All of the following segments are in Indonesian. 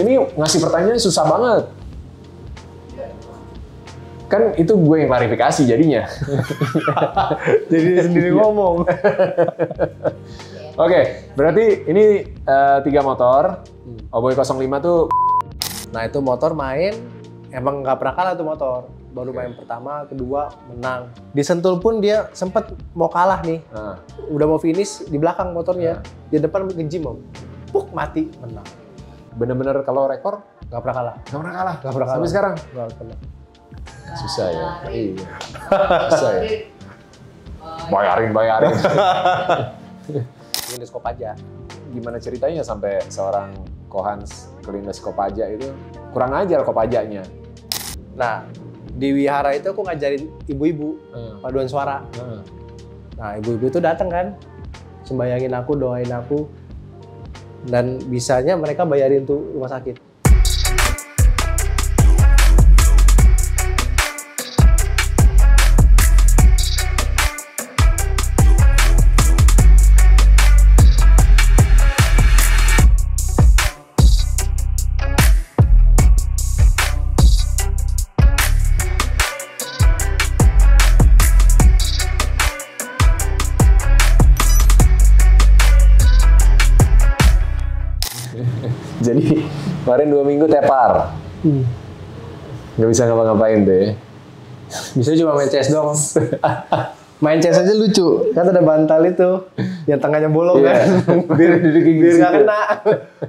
Ini ngasih pertanyaan susah banget. Kan itu gue yang klarifikasi jadinya. Jadi sendiri ngomong. Oke, berarti ini 3 motor. Oboy 05 tuh. Nah itu motor main, emang nggak pernah kalah tuh motor. Baru main pertama, kedua menang. Di Sentul pun dia sempet mau kalah nih. Udah mau finish di belakang motornya. Di depan nge-gym om. Puk mati, menang. Bener-bener kalau rekor Nggak pernah kalah. nggak pernah kalah. Nggak pernah kalah. Sampai sekarang. Nggak pernah. Susah ya. Iya. Susah ya. Bayarin. Ini skop aja. Gimana ceritanya sampai seorang Kohans kelindes Kopaja itu kurang ajar Kopajanya. Nah, di wihara itu aku ngajarin ibu-ibu paduan suara. Nah, ibu-ibu itu datang kan, sembayangin aku, doain aku, dan bisanya mereka bayarin tuh rumah sakit. Jadi kemarin 2 minggu tepar. Nggak bisa ngapa-ngapain deh. Bisa cuma main CS doang. Main CS aja lucu, kan ada bantal itu yang tengahnya bolong kan. Biar Biar nggak kena.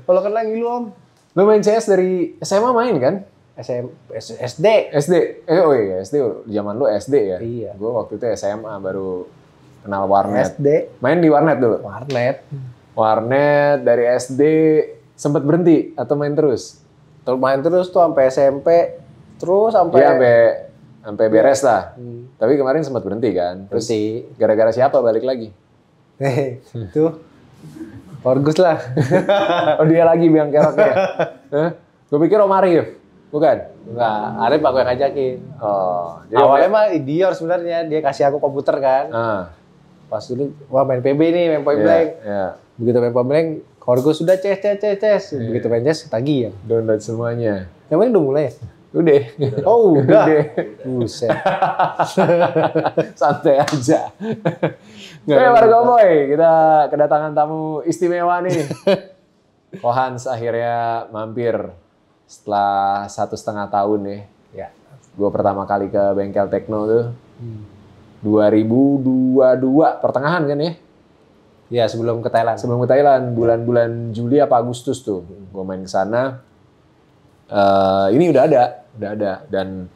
Kalau kena ngilu om. Lo main CS dari SMA main kan? SD. SD. Oh iya, SD. Zaman lu SD ya? Iya. Gue waktu itu SMA baru kenal warnet. SD. Main di warnet dulu? Warnet. Warnet dari SD sempat berhenti atau main terus? Terus main terus tuh sampai SMP, terus sampai Iya, sampai beres lah. Tapi kemarin sempat berhenti kan? Terus berhenti. gara-gara siapa balik lagi? Tuh. Orgus lah. Oh dia lagi biang keroknya. Gue pikir Om Arif. Bukan? Enggak, Arif aku yang ngajakin. Oh, jadi Awalnya mah Dior sebenarnya, dia kasih aku komputer kan. Pas dulu, wah main PB nih, main Point Blank. Begitu main Point Blank, Orgus sudah ces. Begitu main ces, tagih ya. Download semuanya. Yang mana udah mulai ya? Udah. Oh udah. Buset. Santai aja. Warga Boy, kita kedatangan tamu istimewa nih. Kohans akhirnya mampir setelah 1,5 tahun nih. Ya. Gue pertama kali ke bengkel Tekno tuh 2022 pertengahan kan ya? Ya sebelum ke Thailand. Sebelum ke Thailand, bulan-bulan Juli apa Agustus tuh, gue main ke sana. Ini udah ada dan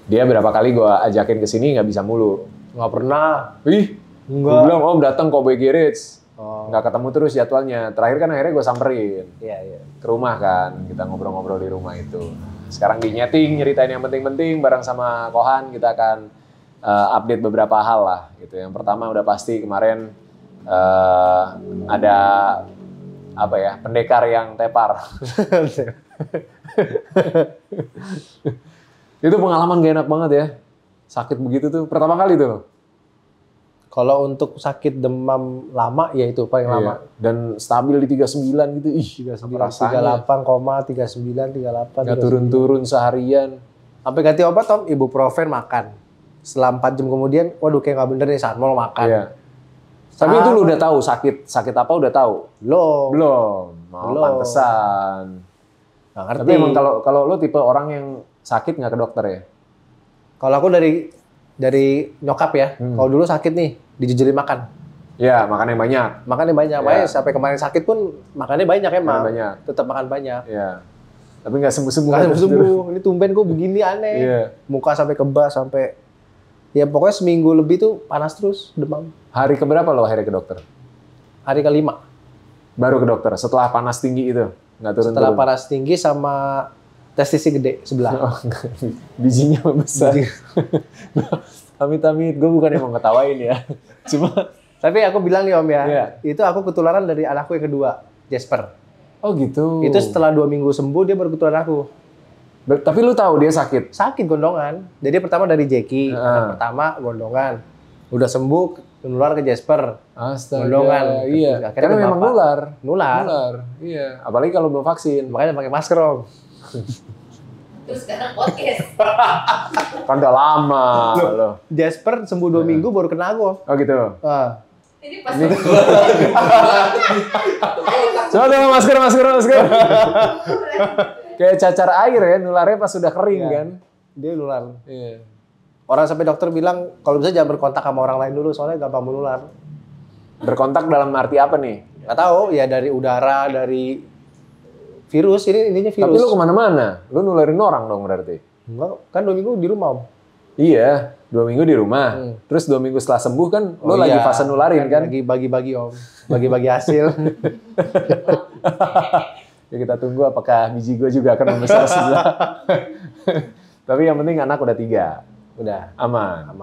dia berapa kali gue ajakin ke sini nggak bisa mulu. Nggak pernah. Ih, gue bilang Om datang Cowboy Garage. Nggak ketemu terus jadwalnya. Terakhir kan akhirnya gue samperin ke rumah kan, kita ngobrol-ngobrol di rumah itu. Sekarang di nyeting, nyeritain yang penting-penting bareng sama Kohan, kita akan update beberapa hal lah gitu. Yang pertama udah pasti kemarin ada apa ya, pendekar yang tepar. Itu pengalaman gak enak banget ya. Sakit begitu tuh pertama kali tuh. Kalau untuk sakit demam lama ya itu paling lama. Dan stabil di 39 gitu. Ih, 38,39, 38. Nggak turun-turun seharian. Sampai ganti obat om, ibuprofen makan. Setelah 4 jam kemudian, waduh kayak nggak bener nih saat mau makan. Iya. Tapi itu lu udah tahu sakit apa udah tahu? Belum. Pantesan. Nggak ngerti. Tapi emang kalau lu tipe orang yang sakit nggak ke dokter ya? Kalau aku dari nyokap ya, kalau dulu sakit nih, dijujurin makan. Iya, makannya banyak. Makannya banyak, makanya sampai kemarin sakit pun makannya banyak emang. Banyak. Tetap makan banyak. Iya. Tapi nggak sembuh-sembuh. Nggak sembuh-sembuh. Ini tumben kok begini aneh. Iya. Muka sampai kebas, sampai ya pokoknya seminggu lebih tuh panas terus, demam. Hari keberapa lo akhirnya ke dokter? Hari ke-5. Baru ke dokter, setelah panas tinggi itu? Nggak turun-turun? Setelah panas tinggi sama testisnya gede sebelah. Bijinya besar. Amit-amit, gue bukan yang mau ngetawain ya. Cuma tapi aku bilang nih om ya, itu aku ketularan dari anakku yang kedua, Jasper. Oh gitu. Itu setelah 2 minggu sembuh dia baru ketularan aku. Tapi lu tahu dia sakit? Sakit gondongan. Jadi pertama dari Jackie, yang pertama gondongan. Udah sembuh Nular ke Jasper. Astaga. Gondongan. Iya. Karena memang nular. Iya. Apalagi kalau belum vaksin. Makanya pakai masker, Om. Terus sekarang podcast. Kan udah lama loh. Jasper sembuh 2 minggu baru kena aku, Om. Oh gitu. Ini pas Coba dong masker. Kayak cacar air ya, nularnya pas sudah kering kan. Dia nular. Iya. Orang sampai dokter bilang kalau bisa jangan berkontak sama orang lain dulu soalnya gampang menular. Berkontak dalam arti apa nih? Nggak tahu, ya dari udara, dari virus, ininya virus. Tapi lu kemana-mana, lu nularin orang dong berarti? Enggak, kan 2 minggu di rumah, Om. Iya, 2 minggu di rumah. Terus 2 minggu setelah sembuh kan, lu lagi fase nularin kan? Lagi bagi-bagi, Om. Bagi-bagi hasil. Ya kita tunggu apakah biji gue juga akan membesar sebelah. Tapi yang penting anak udah 3. Udah aman.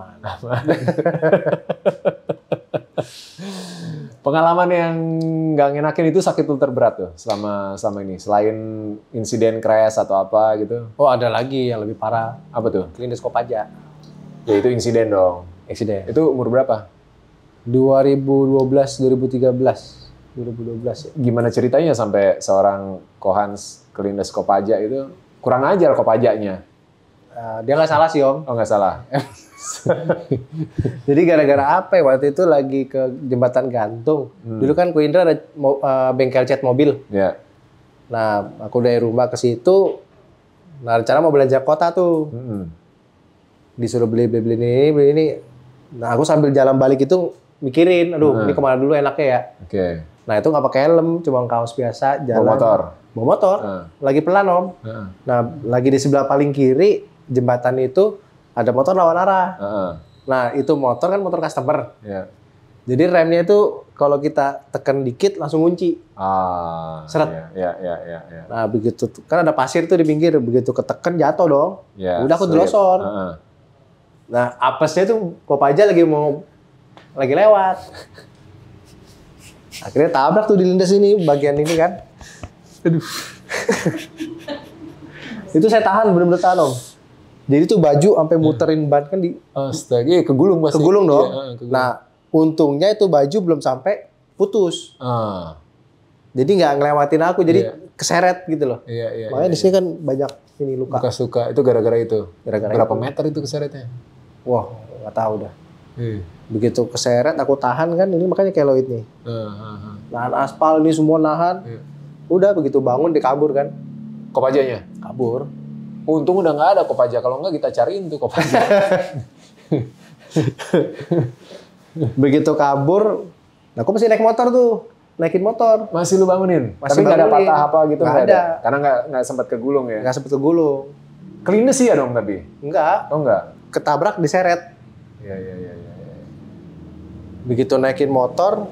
Pengalaman yang nggak ngenakin itu sakit lu terberat tuh selama ini, selain insiden crash atau apa gitu? Oh, ada lagi yang lebih parah. Apa tuh? Klinis Kopaja. Ya itu insiden dong. Insiden. Itu umur berapa? 2012 ya. Gimana ceritanya sampai seorang Kohans Klinis Kopaja itu kurang ajar Kopajanya? Dia nggak salah sih, Om. Oh, nggak salah. Jadi gara-gara apa ya? Waktu itu lagi ke Jembatan Gantung. Dulu kan Ko Indra ada bengkel cat mobil. Ya. Nah, aku dari rumah ke situ. Nah, rencana mau belanja kota tuh. Disuruh beli ini. Nah, aku sambil jalan balik itu mikirin, aduh, ini kemana dulu enaknya ya? Oke. Nah, itu nggak pakai helm, cuma kaos biasa, jalan. Bawa motor. Lagi pelan, Om. Nah, lagi di sebelah paling kiri jembatan itu ada motor lawan arah. Nah, itu motor kan motor customer. Yeah. Jadi remnya itu kalau kita tekan dikit langsung kunci. Seret. Iya. Nah, begitu kan ada pasir tuh di pinggir, begitu ketekan jatuh dong. Yeah, udah aku delosor. Nah, apesnya tuh Kopaja lagi lewat. Akhirnya tabrak tuh di lindas ini, bagian ini kan. Aduh. Itu saya tahan, bener-bener tahan, Om. Jadi tuh baju sampai muterin ban kan di... Astaga, kegulung pasti. Kegulung dong. Iya, kegulung. Nah, untungnya itu baju belum sampai putus. Jadi nggak ngelewatin aku, jadi keseret gitu loh. Iya. Makanya di sini kan banyak ini luka. Luka-luka, itu gara-gara itu? Berapa itu. meter itu keseretnya? Wah, nggak tahu dah. Begitu keseret, aku tahan kan, ini makanya keloid nih. Nahan aspal, ini semua nahan. Udah, begitu bangun, dia kabur kan. Kopajanya? Kabur. Untung udah nggak ada Kopaja, kalau nggak kita cariin tuh Kopaja. Begitu kabur, nah aku masih naik motor tuh. Naikin motor. Masih lu bangunin? Masih tapi nggak ada patah apa gitu? Nggak ada. Karena nggak sempat kegulung ya? Nggak sempat kegulung. Klinis sih ya dong tapi? Enggak. Oh enggak? Ketabrak, diseret. Iya. Begitu naikin motor,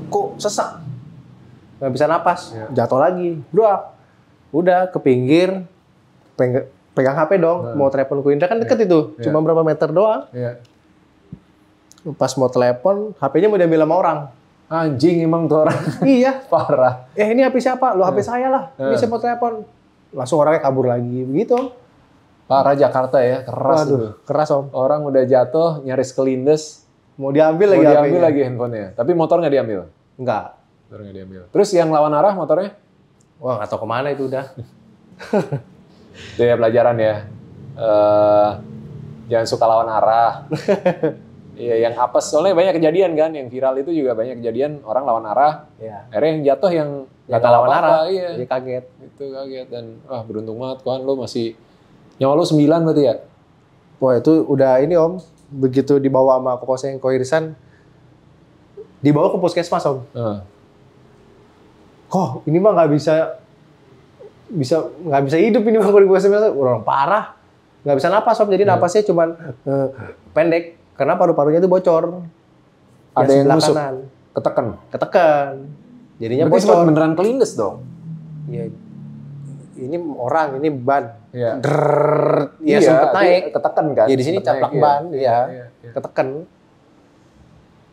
kok sesak. Nggak bisa napas. Jatuh lagi. Udah ke pinggir, pegang HP dong. Mau telepon Ko Indra kan deket itu. Cuma berapa meter doang. Pas mau telepon, HP-nya mau diambil sama orang. Anjing emang tuh orang. Iya. Parah. Ini HP siapa? Lo HP saya lah. Ini saya mau telepon. Langsung orangnya kabur lagi. Begitu. Parah Jakarta ya. Keras. Waduh, keras, Om. Orang udah jatuh, nyaris kelindes. Mau diambil lagi handphonenya. Tapi motor nggak diambil? Enggak. Motor nggak diambil. Terus yang lawan arah motornya? Wah, nggak tahu kemana itu udah. Itu ya pelajaran ya. Jangan suka lawan arah. Iya, yang apes. Soalnya banyak kejadian kan. Yang viral itu juga banyak kejadian orang lawan arah. Iya. Akhirnya yang jatuh yang nggak tahu lawan arah. Iya. Dia kaget. Itu kaget. Dan beruntung banget kan lo masih... Nyawa lo 9 berarti ya? Wah, itu udah ini, Om. Begitu dibawa sama Kopaseng Ko Irsan, dibawa ke puskesmas, Om. Kok ini mah nggak bisa hidup ini mah kalau di puskesmas, orang parah, nggak bisa napas, Om. Jadi napasnya cuman pendek karena paru-parunya itu bocor. Ada yang nusuk, ketekan. Jadinya berarti bocor. Beneran kelindes dong? Iya. Ini orang, ini ban. Iya. Ya sempat naik. Ketekan kan? Ya di sini caplak ban, iya. Ketekan.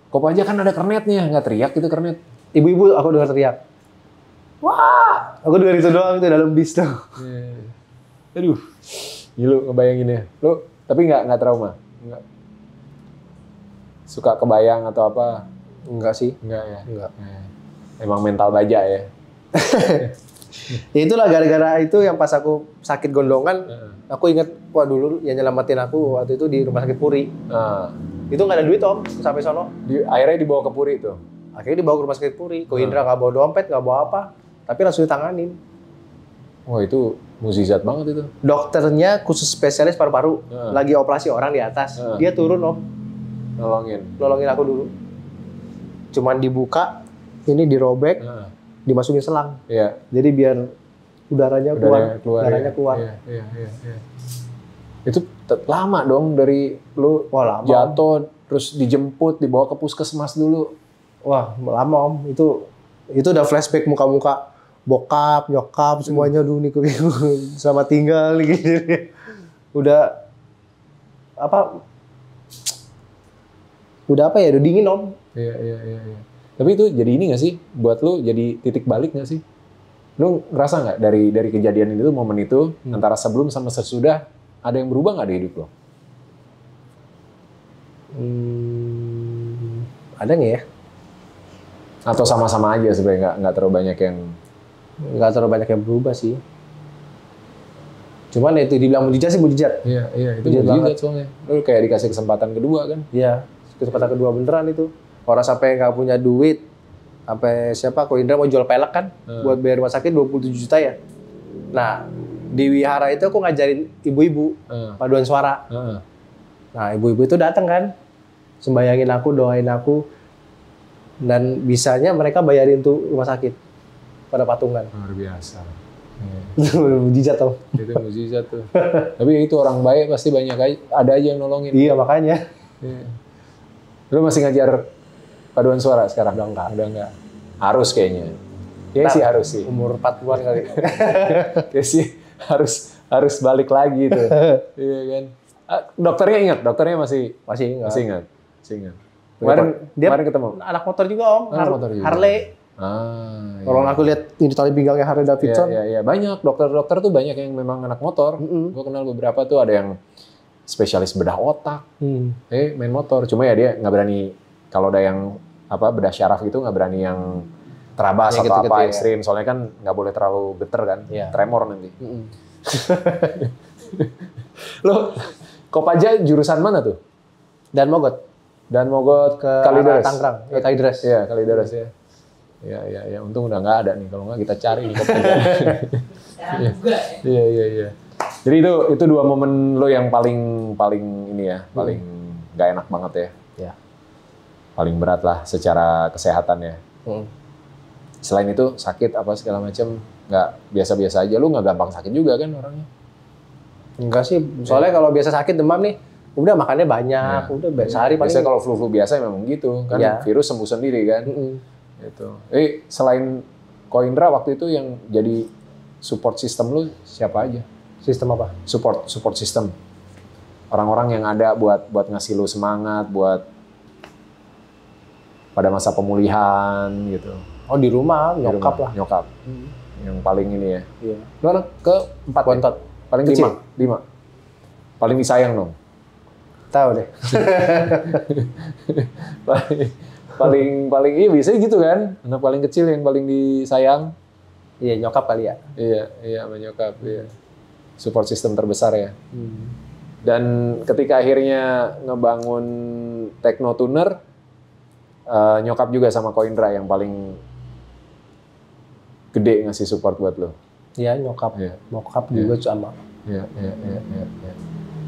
Kopaja kan ada kernetnya, nggak teriak gitu kernet. Ibu-ibu aku dengar teriak. Wah, aku dengar itu doang itu dalam bis tuh. Aduh, gilu ngebayanginnya. Lo tapi nggak trauma? Nggak. Suka kebayang atau apa? Enggak sih. Enggak ya? Enggak. Emang mental baja ya? Ya itulah gara-gara itu yang pas aku sakit gondongan, aku inget, wah dulu yang nyelamatin aku waktu itu di rumah sakit Puri. Itu nggak ada duit Om, sampai sono. Akhirnya dibawa ke Puri tuh? Akhirnya dibawa ke rumah sakit Puri. Ko Indra nggak bawa dompet, nggak bawa apa, tapi langsung ditanganin. Wah itu mukjizat banget itu. Dokternya khusus spesialis paru-paru, lagi operasi orang di atas. Dia turun Om. Nolongin aku dulu. Cuman dibuka, ini dirobek, dimasukin selang. Iya. Jadi biar udaranya keluar. Iya. Itu lama dong dari lu jatuh, terus dijemput, dibawa ke puskesmas dulu. Wah, lama Om. Itu udah flashback muka-muka bokap, nyokap, semuanya dulu nih sama tinggal gitu. Udah apa ya, udah dingin Om. Iya. Tapi itu jadi ini nggak sih? Buat lu jadi titik balik nggak sih? Lu ngerasa nggak dari kejadian itu, momen itu, antara sebelum sama sesudah, ada yang berubah nggak di hidup lo? Ada nggak ya? Atau sama-sama aja sebenarnya, nggak terlalu banyak yang berubah sih. Cuman itu dibilang mujizat sih mujizat. Iya, itu mujizat soalnya. Lu kayak dikasih kesempatan kedua kan? Iya, kesempatan kedua beneran itu. Orang sampai nggak punya duit, sampai Ko Indra mau jual pelek kan, buat bayar rumah sakit 27 juta ya. Nah, di wihara itu aku ngajarin ibu-ibu paduan suara. Nah, ibu-ibu itu datang kan, sembayangin aku, doain aku, dan bisanya mereka bayarin tuh rumah sakit pada patungan. Luar biasa. Mujizat tuh. Itu mujizat tuh. Tapi itu orang baik pasti ada aja yang nolongin. Iya, makanya. Iya. Lu masih ngajar paduan suara sekarang? Udah enggak. Harus kayaknya. Kayaknya sih harus sih. Umur 40-an kali. Kayaknya sih harus balik lagi tuh. Iya kan. Dokternya ingat? Dokternya masih ingat. Kemarin ketemu. Anak motor juga Om. Motor juga. Harley. Orang Iya. aku lihat ini tali pinggangnya Harley Davidson. Iya. Banyak dokter tuh banyak yang memang anak motor. Gue kenal beberapa tuh, ada yang spesialis bedah otak. Main motor. Cuma ya dia nggak berani, kalau ada yang bedah syaraf gitu nggak berani yang terabas atau gitu, ekstrim. Ya. Soalnya kan nggak boleh terlalu geter kan, tremor nanti. Lo Kopaja jurusan mana tuh? Dan Mogot ke Kalideres. Tangerang. Kalideres. Iya, Kalideres ya. Iya. Untung udah nggak ada nih. Kalau nggak kita cari di Kopaja. Iya. Jadi itu dua momen lo yang paling ini ya, paling nggak enak banget ya. Iya. Paling berat lah secara kesehatan ya. Selain itu sakit apa segala macam, nggak biasa-biasa aja. Lu nggak gampang sakit juga kan orangnya? Enggak sih, soalnya kalau biasa sakit demam nih, udah makannya banyak, udah sehari paling. Biasanya kalau flu biasa memang gitu kan, virus sembuh sendiri kan. Gitu. Selain Ko Indra waktu itu yang jadi support system lu siapa aja? Sistem apa? Support system. Orang-orang yang ada buat ngasih lu semangat, buat pada masa pemulihan gitu. Oh di rumah, nyokap lah. Nyokap. Yang paling ini ya. Iya. Lu anak ke-4 Bontot. Paling kecil? 5. Paling disayang dong? Tahu deh. paling iya biasanya gitu kan. Anak paling kecil yang paling disayang. Iya, nyokap kali ya. Iya sama nyokap. Iya. Support system terbesar ya. Dan ketika akhirnya ngebangun Teknotuner, nyokap juga sama Ko Indra yang paling gede ngasih support buat lo. Iya, nyokap. Nyokap juga sama. Iya.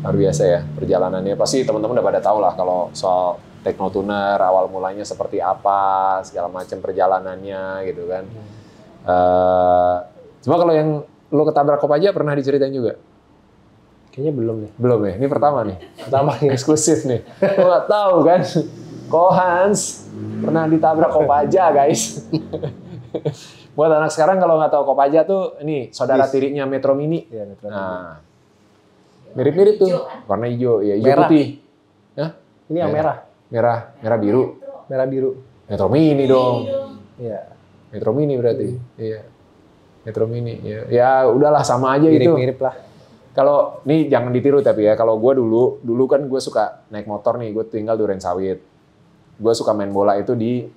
Luar biasa ya perjalanannya. Pasti teman-teman udah pada tahu lah kalau soal Teknotuner, awal mulanya seperti apa, segala macam perjalanannya gitu kan. Cuma kalau yang lo ketabrak Kopaja pernah diceritain juga? Kayaknya belum nih. Belum ya? Ini pertama nih? Pertama nih. Eksklusif nih. Lo nggak tahu kan? Ko Hans pernah ditabrak Kopaja guys. Buat anak sekarang kalau nggak tahu Kopaja tuh, ini saudara tirinya Metro Mini. Iya, Metro Mini. Nah, mirip-mirip tuh. Warna hijau, ya hijau merah. putih. Hah? Ini yang merah. Merah biru. Merah biru. Metro Mini dong. Iya. Metro Mini berarti. Iya. Metro Mini. Ya udahlah sama aja itu. Mirip-mirip lah. Kalau nih jangan ditiru tapi ya, kalau gue dulu kan gue suka naik motor nih, gue tinggal Durensawit. gue suka main bola itu di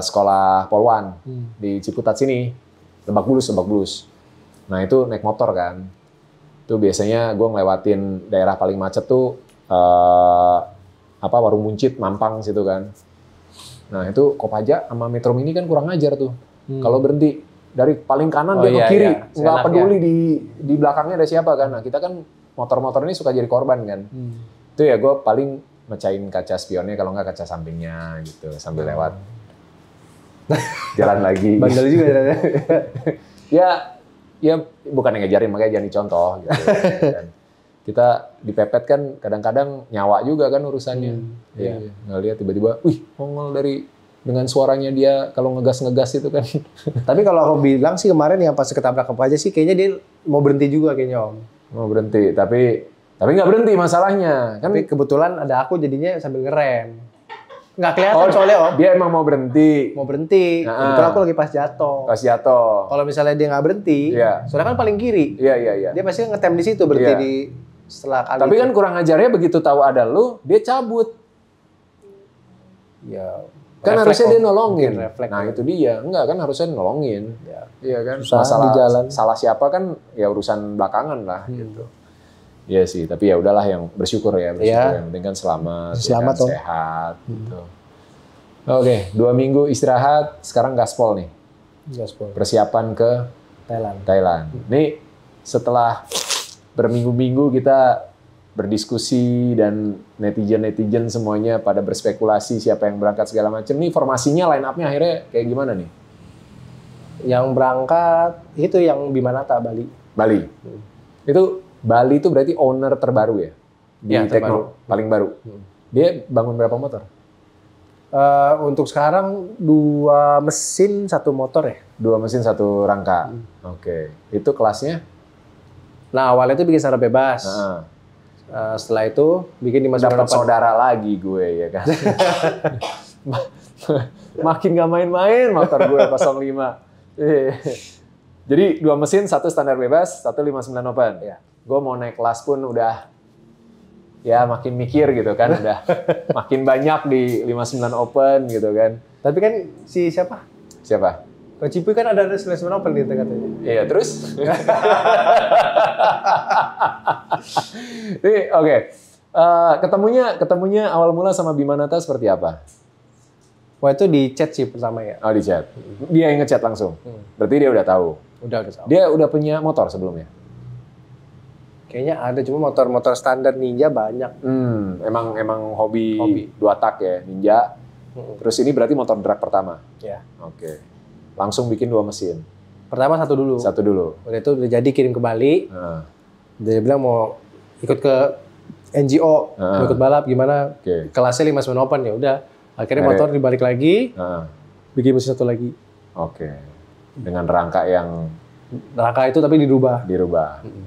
sekolah Polwan di Ciputat sini, Lebak Bulus. Nah itu naik motor kan, itu biasanya gue ngelewatin daerah paling macet tuh Warung Buncit, Mampang situ kan. Nah itu Kopaja sama Metro Mini kan kurang ajar tuh. Kalau berhenti dari paling kanan dia ke kiri, nggak peduli di belakangnya ada siapa kan. Nah kita kan motor-motor ini suka jadi korban kan. Itu ya gue paling mecahin kaca spionnya kalau nggak kaca sampingnya gitu sambil lewat. Jalan lagi. Bandel juga ya bukan yang ngajarin, makanya jangan dicontoh gitu. Dan kita dipepet kan kadang-kadang nyawa juga kan urusannya. Nggak lihat tiba-tiba, nongol dengan suaranya dia kalau ngegas itu kan. Tapi kalau aku bilang sih kemarin yang pas ketabrak aja sih kayaknya dia mau berhenti juga kayaknya Om. Mau berhenti, tapi nggak berhenti masalahnya. Kan tapi kebetulan ada aku jadinya sambil ngerem. Nggak kelihatan soalnya Om. Dia emang mau berhenti. Kebetulan aku lagi pas jatuh. Kalau misalnya dia nggak berhenti, soalnya kan paling kiri. Iya. Dia pasti ngetem di situ berhenti di setelah kali. Tapi kan kurang ajarnya begitu tahu ada lu, dia cabut. Ya. Kan harusnya dia nolongin. Nah itu dia. Enggak kan harusnya nolongin. Iya kan. Masalah di jalan. Salah siapa kan ya urusan belakangan lah gitu. Iya sih, tapi ya udahlah yang bersyukur ya. Yang penting kan selamat sehat gitu. Oke, 2 minggu istirahat, sekarang gaspol nih. Persiapan ke Thailand. Nih setelah berminggu-minggu kita berdiskusi dan netizen semuanya pada berspekulasi siapa yang berangkat segala macam. Nih formasinya, line up-nya akhirnya kayak gimana nih? Yang berangkat itu yang Bimanata Bali. Itu Bali itu berarti owner terbaru ya? Di Tekno, paling baru. Dia bangun berapa motor? Untuk sekarang 2 mesin 1 motor ya. 2 mesin 1 rangka. Oke. Itu kelasnya? Nah awalnya itu bikin secara bebas. Setelah itu bikin 598. Dapat saudara lagi gue ya kan. Makin gak main-main motor gue 05. Jadi 2 mesin, 1 standar bebas, 1 59 open. Gue mau naik kelas pun udah ya makin mikir gitu kan, udah makin banyak di 59 open gitu kan. Tapi kan siapa? Coach Cipuy kan ada 59 open gitu katanya. Iya, terus? Oke. Ketemunya awal mula sama Bimanata seperti apa? Wah itu di chat sih pertama ya. Oh di chat. Dia yang ngechat langsung. Berarti dia udah tahu. Udah tahu. Dia udah punya motor sebelumnya. Kayaknya ada, cuma motor-motor standar Ninja banyak. Emang hobi 2 tak ya, Ninja. Terus ini berarti motor drag pertama? Ya. Oke. Langsung bikin 2 mesin? Pertama 1 dulu. Udah itu udah jadi kirim ke Bali. Dia bilang mau ikut ke NGO, mau ikut balap gimana. Kelasnya 59 open ya udah. Akhirnya motor dibalik lagi, bikin mesin 1 lagi. Oke. Dengan rangka yang... Rangka itu tapi dirubah.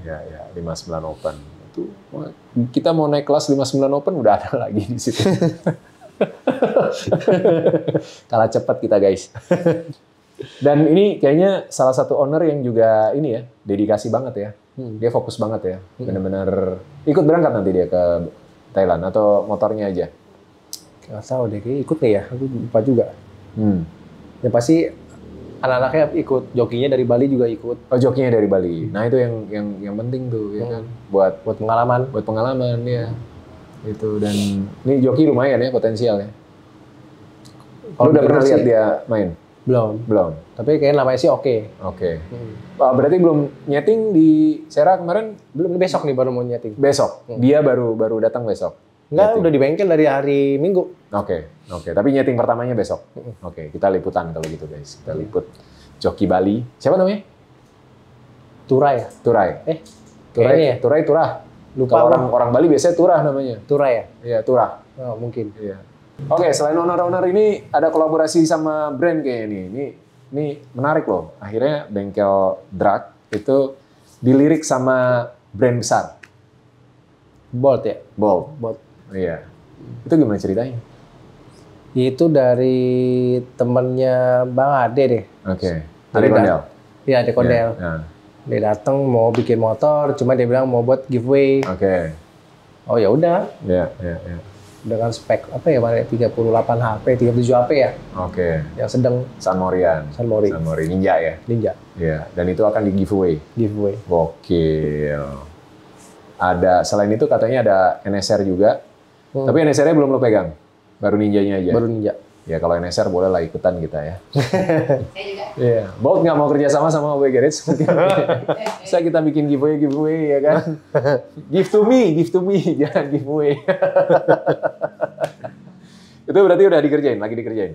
Ya, 59 open. Itu kita mau naik kelas 59 open udah ada lagi di situ. Kalah cepat kita guys. Dan ini kayaknya salah satu owner yang juga ini ya, dedikasi banget ya. Dia fokus banget ya. Benar-benar ikut berangkat nanti dia ke Thailand atau motornya aja. Nggak tahu deh, kayaknya ikut nih ya. Aku lupa juga. Ya pasti anak-anaknya ikut, jokinya dari Bali juga ikut. Oh, jokinya dari Bali. Nah, itu yang penting tuh ya kan. Buat pengalaman. Buat pengalaman ya. Itu dan ini joki lumayan ya potensial ya. Kalau udah pernah lihat dia main? Belum. Tapi kayaknya namanya sih oke. Berarti belum nyeting di Sera kemarin? Belum, besok nih baru mau nyeting. Besok? Dia baru datang besok? Enggak, udah di bengkel dari hari Minggu. Oke. Tapi nyeting pertamanya besok? Oke, kita liputan kalau gitu guys. Kita liput joki Bali. Siapa namanya? Turai. Turah. Lupa. Kalau orang Bali biasanya Turah namanya. Turah ya? Iya, Turah. Oh, mungkin. Iya. Oke, selain owner-owner ini ada kolaborasi sama brand kayaknya nih. Ini menarik loh. Akhirnya bengkel drag itu dilirik sama brand besar. Bolt ya? Bolt. Iya. Itu gimana ceritanya? Itu dari temennya Bang Ade deh. Oke. Ade Kondel? Iya, Ade Kondel. Dia datang mau bikin motor, cuma dia bilang mau buat giveaway. Oke. Oh ya udah. Iya. dengan spek apa ya, 38 HP, 37 HP ya. Oke. Yang sedang. San Mori Ninja ya. Ninja. Iya. Dan itu akan di giveaway. Gokil. Ada selain itu katanya ada NSR juga. Tapi NSR-nya belum lo pegang. Baru Ninjanya aja. Baru Ninja. Ya kalau NSR boleh lah ikutan kita ya. Saya juga. Iya. Bolt nggak mau kerja sama OB Garage mungkin. Bisa kita bikin giveaway ya kan. Give to me, jangan giveaway. Itu berarti udah lagi dikerjain.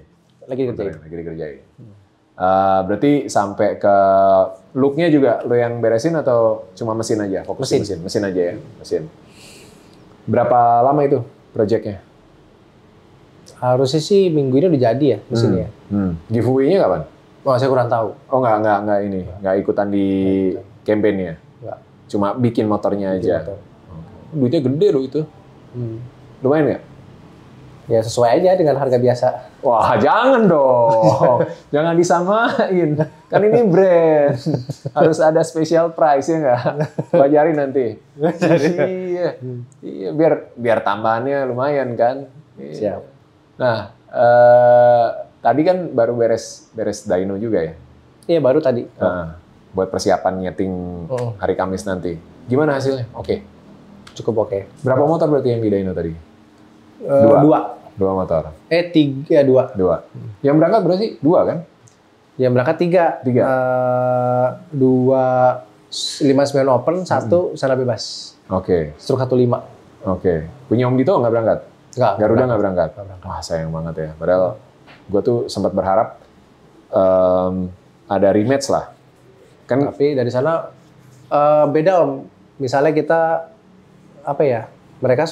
Berarti sampai ke look-nya juga lo yang beresin atau cuma mesin aja? Fokus mesin aja ya, mesin. Berapa lama itu proyeknya? Harusnya sih minggu ini udah jadi ya mesinnya. Giveaway-nya kapan? Oh, saya kurang tahu. Oh, nggak ikutan di campaign-nya? Nggak. Cuma bikin motornya aja. Duitnya gede loh itu. Lumayan nggak? Ya sesuai aja dengan harga biasa. Wah, jangan dong. Jangan disamain. Kan ini brand. Harus ada special price ya nggak? Bayarin nanti. Iya, biar tambahannya lumayan kan. Siap. Nah, tadi kan baru beres dyno juga ya? Iya, baru tadi. Buat persiapan nyeting hari Kamis nanti. Gimana hasilnya? Oke. Cukup oke. Berapa motor berarti yang di dyno tadi? Dua motor. 3, 2. Yang berangkat berarti 2 kan? Yang berangkat 3. 2 59 open, 1 sana bebas. Oke. Struk 15. Oke. Punya Om Dito nggak berangkat? Garuda nggak berangkat. Wah, sayang banget ya. Padahal gue tuh sempat berharap ada rematch lah. Kan? Tapi dari sana beda Om. Misalnya kita apa ya? Mereka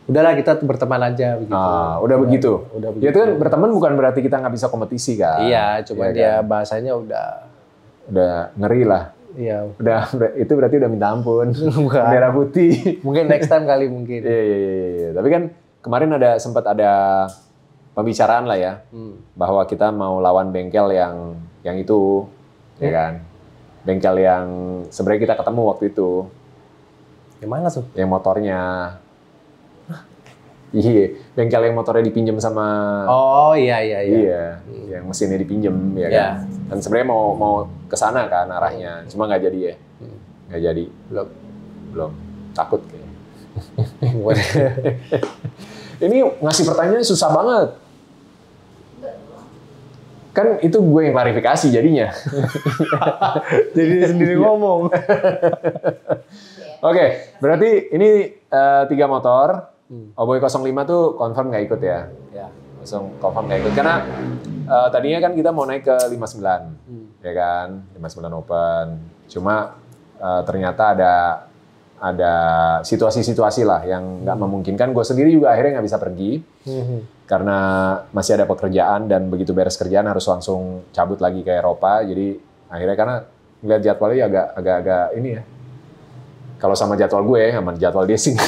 udahlah kita berteman aja begitu. Udah begitu. Ya itu kan berteman bukan berarti kita nggak bisa kompetisi kan? Iya, cuma dia kan? bahasanya udah ngeri lah. Iya. Itu berarti udah minta ampun. Bendera putih. Mungkin next time kali mungkin. Iya. Tapi kan kemarin sempat ada pembicaraan lah ya, bahwa kita mau lawan bengkel yang itu, ya kan? Bengkel yang sebenarnya kita ketemu waktu itu. Yang mana tuh? Yang motornya. Iya, bengkel yang motornya dipinjam sama. Oh iya. Iya, yang mesinnya dipinjam ya kan. Dan sebenarnya mau ke sana kan arahnya, cuma nggak jadi ya. Nggak jadi. Belum. Takut kayaknya. Ini ngasih pertanyaan susah banget. Kan itu gue yang klarifikasi jadinya. Jadi dia sendiri ngomong. Oke, berarti ini 3 motor. Oboy 05 tuh confirm nggak ikut ya? Ya. Confirm nggak ikut. Karena tadinya kan kita mau naik ke 59. Ya kan? 59 Open. Cuma ternyata ada situasi-situasi lah yang nggak memungkinkan. Gue sendiri juga akhirnya nggak bisa pergi. Karena masih ada pekerjaan dan begitu beres kerjaan harus langsung cabut lagi ke Eropa. Jadi akhirnya karena ngeliat jadwalnya agak ini ya. Kalau sama jadwal gue, sama jadwal dia sih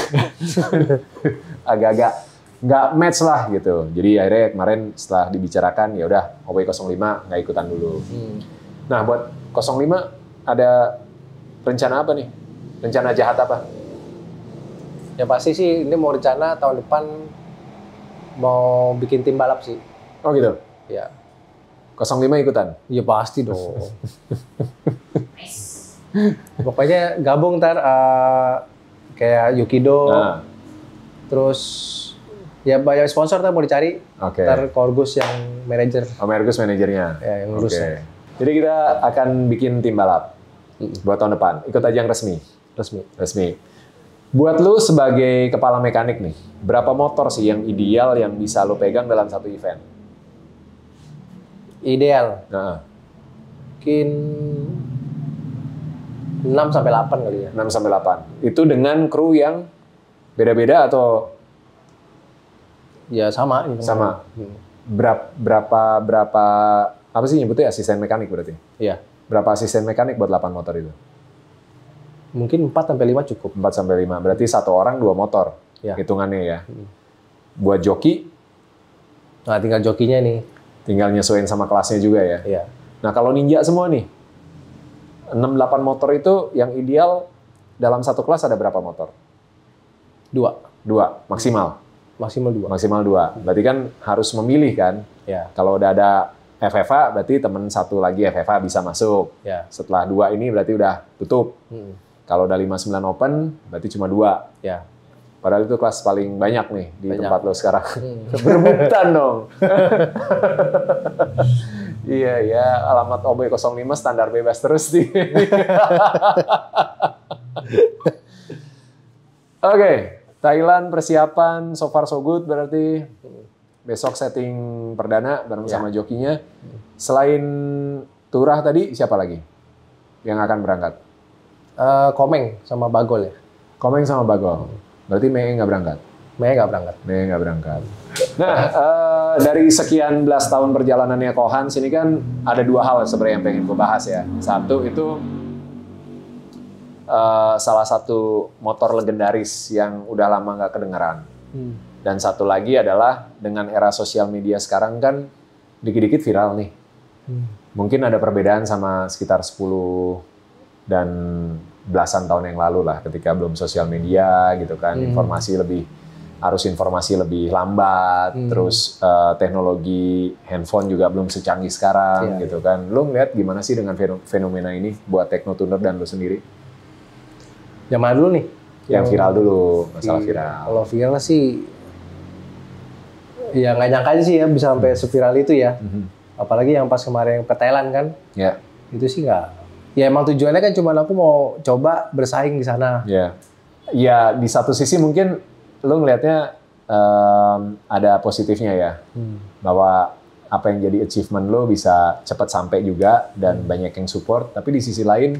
agak-agak nggak match lah gitu. Jadi akhirnya kemarin setelah dibicarakan ya udah OB 05 nggak ikutan dulu. Nah buat 05 ada rencana apa nih? Rencana jahat apa? Ya pasti sih ini mau rencana tahun depan mau bikin tim balap sih. Oh gitu? Ya. 05 ikutan? Ya pasti dong. Pokoknya gabung ntar kayak Yukido, terus ya banyak sponsor mau dicari. Ntar Korgus yang manajer. Korgus manajernya. Ya, yang ngurus. Jadi kita akan bikin tim balap buat tahun depan. Ikut aja yang resmi. Buat lu sebagai kepala mekanik nih, berapa motor sih yang ideal yang bisa lu pegang dalam satu event? Ideal. Mungkin 6-8 kali ya. 6-8. Itu dengan kru yang beda-beda atau? Ya sama. Sama. Berapa apa sih nyebutnya asisten mekanik berarti? Iya. Berapa asisten mekanik buat 8 motor itu? Mungkin 4-5 cukup. 4-5. Berarti 1 orang 2 motor. Ya. Hitungannya ya. Buat joki? Nah, tinggal jokinya nih. Tinggal nyesuaiin sama kelasnya juga ya. Iya. Nah, kalau Ninja semua nih 6-8 motor itu yang ideal dalam satu kelas ada berapa motor? 2 maksimal. Maksimal 2. Maksimal 2. Berarti kan harus memilih kan. Ya. Kalau udah ada FFA berarti temen satu lagi FFA bisa masuk. Ya. Setelah 2 ini berarti udah tutup. Kalau udah 59 open berarti cuma 2. Ya. Padahal itu kelas paling banyak nih di Banyak. tempat lo sekarang. Berebutan dong. Iya ya, alamat OB05 standar bebas terus nih. Oke, Thailand persiapan so far so good berarti besok setting perdana bareng sama jokinya. Selain Turah tadi siapa lagi yang akan berangkat? Komeng sama Bagol ya. Komeng sama Bagol. Berarti Mei nggak berangkat? Mei nggak berangkat. Mei nggak berangkat. Nah, dari sekian belas tahun perjalanannya Kohans ini kan ada 2 hal sebenarnya yang pengen gue bahas ya. Satu itu salah satu motor legendaris yang udah lama nggak kedengeran. Dan satu lagi adalah dengan era sosial media sekarang kan dikit-dikit viral nih. Mungkin ada perbedaan sama sekitar 10 dan belasan tahun yang lalu lah ketika belum sosial media gitu kan. Arus informasi lebih lambat, terus teknologi handphone juga belum secanggih sekarang gitu kan. Lo ngeliat gimana sih dengan fenomena ini buat Teknotuner dan lo sendiri? Yang mana dulu nih? Yang viral dulu, masalah viral. Kalau viral sih, ya nggak nyangka aja sih ya bisa sampai seviral itu ya. Apalagi yang pas kemarin ke Thailand kan, itu sih nggak. Ya emang tujuannya kan cuma aku mau coba bersaing di sana. Ya di satu sisi mungkin lo ngelihatnya ada positifnya ya, bahwa apa yang jadi achievement lo bisa cepat sampai juga dan banyak yang support. Tapi di sisi lain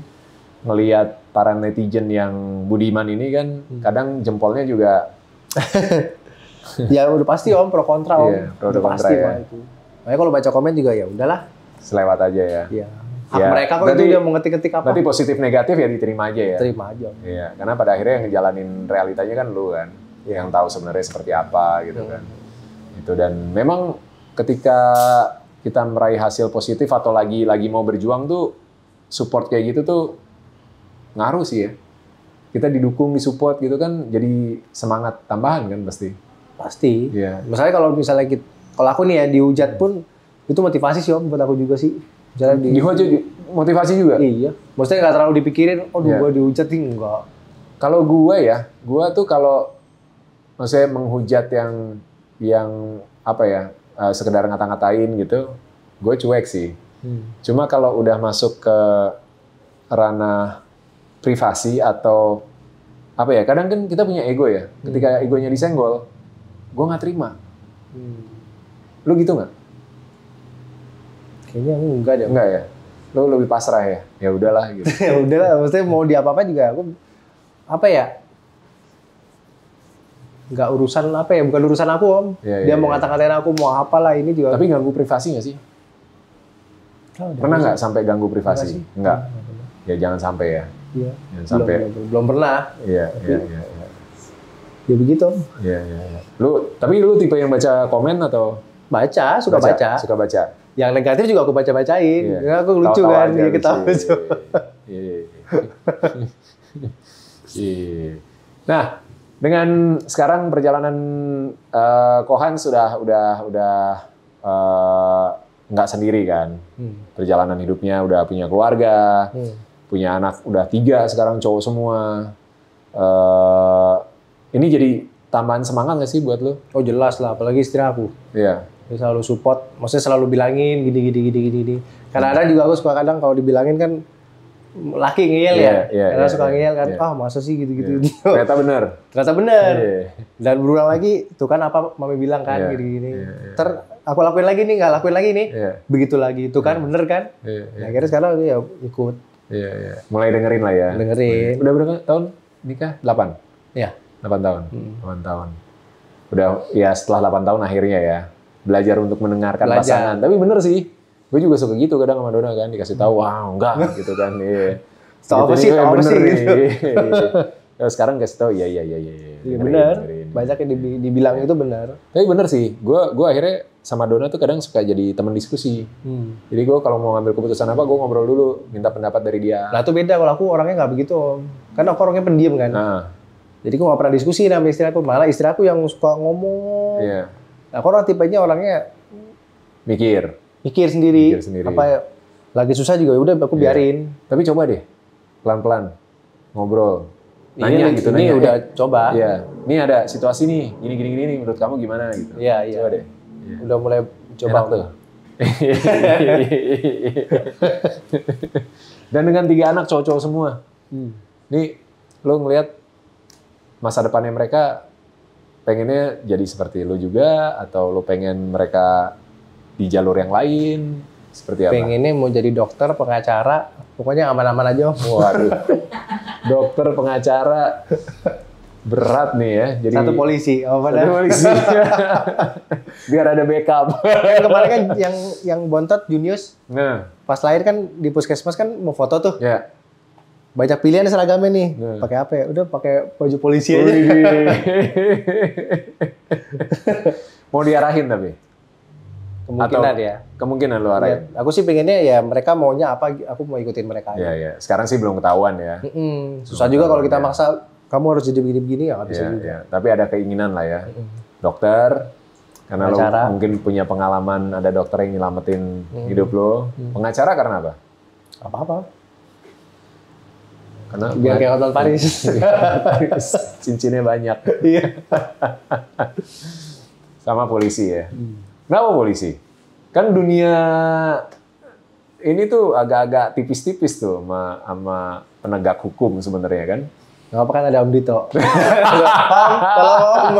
ngelihat para netizen yang budiman ini kan kadang jempolnya juga ya udah pasti om pro kontra om. Pro kontra pasti ya. itu. Makanya kalau baca komen juga ya udahlah. Selewat aja ya. Iya. Mereka kok itu dia mau ngetik-ngetik apa? Berarti positif negatif ya diterima aja ya. Terima aja. Om. Iya, karena pada akhirnya yang ngejalanin realitanya kan lu kan, yang tahu sebenarnya seperti apa gitu kan. Itu dan memang ketika kita meraih hasil positif atau lagi mau berjuang tuh support kayak gitu tuh ngaruh sih ya. Kita didukung, disupport gitu kan jadi semangat tambahan kan pasti. Pasti. Iya. Misalnya kalau kalau aku nih ya dihujat pun itu motivasi sih om buat aku juga sih. Misalnya dihujat motivasi juga? Iya. Maksudnya nggak terlalu dipikirin, gue dihujat nih enggak. Kalau gue tuh kalau maksudnya menghujat yang apa ya, sekedar ngata-ngatain gitu, gue cuek sih. Cuma kalau udah masuk ke ranah privasi atau apa ya, kadang kan kita punya ego ya. Ketika egonya disenggol, gue nggak terima. Lu gitu nggak? Kayaknya enggak deh. Enggak ya? Lu lebih pasrah ya? Ya udahlah gitu. Ya udahlah, maksudnya mau diapa-apa juga aku apa ya? Nggak urusan apa ya? Bukan urusan aku om. Dia mau ngata-ngatain aku mau apalah ini juga. Tapi ganggu privasi nggak sih? Pernah nggak sampai ganggu privasi? Enggak. Ya jangan sampai ya. Iya. Jangan sampai. Belum pernah. Iya. Ya begitu. Iya. Tapi lu tipe yang baca komen atau? Baca, suka baca. Suka baca. Yang negatif juga aku baca-bacain. Iya. Aku lucu kan, dia ketawa. Iya. Nah, dengan sekarang perjalanan Kohans sudah nggak sendiri kan. Perjalanan hidupnya udah punya keluarga, punya anak udah 3 sekarang cowok semua. Ini jadi tambahan semangat nggak sih buat lo? Oh jelas lah, apalagi istri aku. Iya. Dia selalu support, maksudnya selalu bilangin gini. Kadang-kadang juga aku suka kadang kalau dibilangin kan laki ngeyel ya. Karena suka ngeyel kan, masa sih gitu-gitu. Ternyata benar. Dan berulang lagi, tuh kan apa mami bilang kan gini-gini. Aku lakuin lagi nih, nggak lakuin lagi nih. Begitu lagi, itu kan bener kan. Nah, akhirnya sekarang ya ikut. Iya. Mulai dengerin lah ya. Dengerin. Udah berapa tahun nikah? 8? Iya. 8 tahun. 8 tahun. Udah ya setelah 8 tahun akhirnya ya. Belajar untuk mendengarkan pasangan. Tapi bener sih. Gue juga suka gitu kadang sama Dona kan. Dikasih tahu, wah enggak gitu kan. Tahu apa sih gitu. Ya, sekarang kasih tahu, iya. Iya bener. Banyak yang dibilang itu benar. Tapi bener sih. Gue akhirnya sama Dona tuh kadang suka jadi teman diskusi. Jadi gue kalau mau ngambil keputusan apa, gue ngobrol dulu. Minta pendapat dari dia. Nah itu beda. Kalau aku orangnya nggak begitu. Kan aku orangnya pendiam kan. Nah. Jadi gue nggak pernah diskusi sama istri aku, malah istri aku yang suka ngomong. Iya. Nah, aku orang tipenya orangnya Mikir sendiri. sendiri. Apa lagi susah juga udah aku biarin. Tapi coba deh, pelan-pelan ngobrol. Nanya ini, gitu, ini nanya. udah coba. Iya, ini ada situasi nih, gini nih, menurut kamu gimana gitu. Iya. Coba deh. Udah mulai coba tuh. Dan dengan 3 anak cowok-cowok semua. Nih, lo ngelihat masa depannya mereka pengennya jadi seperti lo juga, atau lo pengen mereka di jalur yang lain, seperti apa? Pengennya mau jadi dokter, pengacara, pokoknya aman-aman aja. Waduh, dokter, pengacara, berat nih ya. Jadi Satu polisi, satu polisi. Biar ada backup. Kemarin kan yang bontot Junius, Nah, pas lahir kan di puskesmas kan mau foto tuh. ya. Banyak pilihan seragamnya nih. Pakai apa ya? Udah pakai baju polisi aja. Mau diarahin tapi? Kemungkinan Atau ya. Kemungkinan lo arahin? Aku sih pengennya ya mereka maunya apa, aku mau ikutin mereka. Iya. Sekarang sih belum ketahuan ya. Susah juga kalau kita maksa, kamu harus jadi begini-begini ya nggak bisa juga. Iya. Tapi ada keinginan lah ya. Dokter, karena Pengacara. lo mungkin punya pengalaman ada dokter yang nyelamatin hidup lo. Pengacara karena apa? Apa-apa. Karena Biar kayak Hotman Paris. cincinnya banyak. Iya. Sama polisi ya. Kenapa polisi? Kan dunia ini tuh agak-agak tipis-tipis tuh sama penegak hukum sebenarnya kan. Nggak apa kan ada Om Dito. Tolong.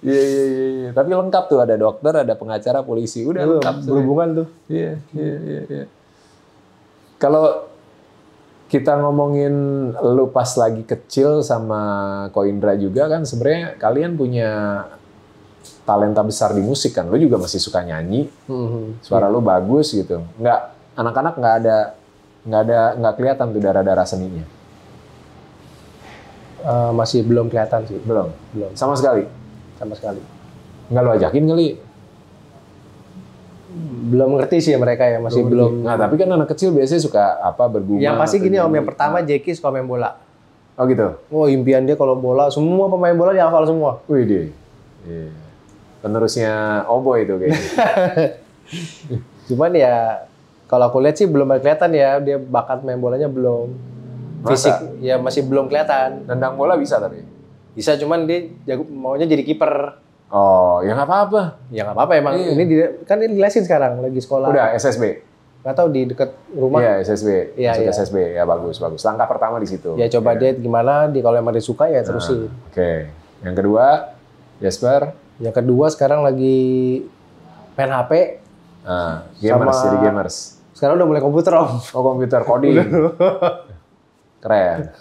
Iya. Tapi lengkap tuh, ada dokter, ada pengacara, polisi, udah lengkap tuh. Berhubungan tuh. Iya. Kalau kita ngomongin lu pas lagi kecil sama Ko Indra juga kan sebenarnya kalian punya talenta besar di musik kan. Lu juga masih suka nyanyi. Suara lu bagus gitu. Anak-anak nggak kelihatan tuh darah-darah seninya. Masih belum kelihatan sih. Belum. Sama sekali. Nggak lu ajakin kali. Belum ngerti sih mereka ya, masih belum. Nah, tapi kan anak kecil biasanya suka bergumam. Yang pasti gini Om, yang pertama Jeki suka main bola. Oh gitu. Oh, impian dia kalau bola, semua pemain bola dia hafal semua. Wih deh. Iya. Penerusnya Oboy itu kayaknya. Cuman ya kalau aku lihat sih belum kelihatan ya, dia bakat main bolanya belum. Fisik ya masih belum kelihatan. Nendang bola bisa tapi? Bisa, cuman dia maunya jadi kiper. Oh, ya nggak apa-apa. Ya nggak apa-apa emang. Iya. Ini kan dia dilesin sekarang, lagi sekolah. Udah, SSB? Nggak tahu di dekat rumah. Iya, SSB. Iya, Masuk iya. SSB, ya bagus. Langkah pertama di situ. Ya coba dia gimana, kalau emang dia suka ya terusin. Oke. Yang kedua, Jasper? Yang kedua sekarang lagi main HP. Gamers, jadi gamers. Sekarang udah mulai komputer Om. Oh, komputer, coding. Keren.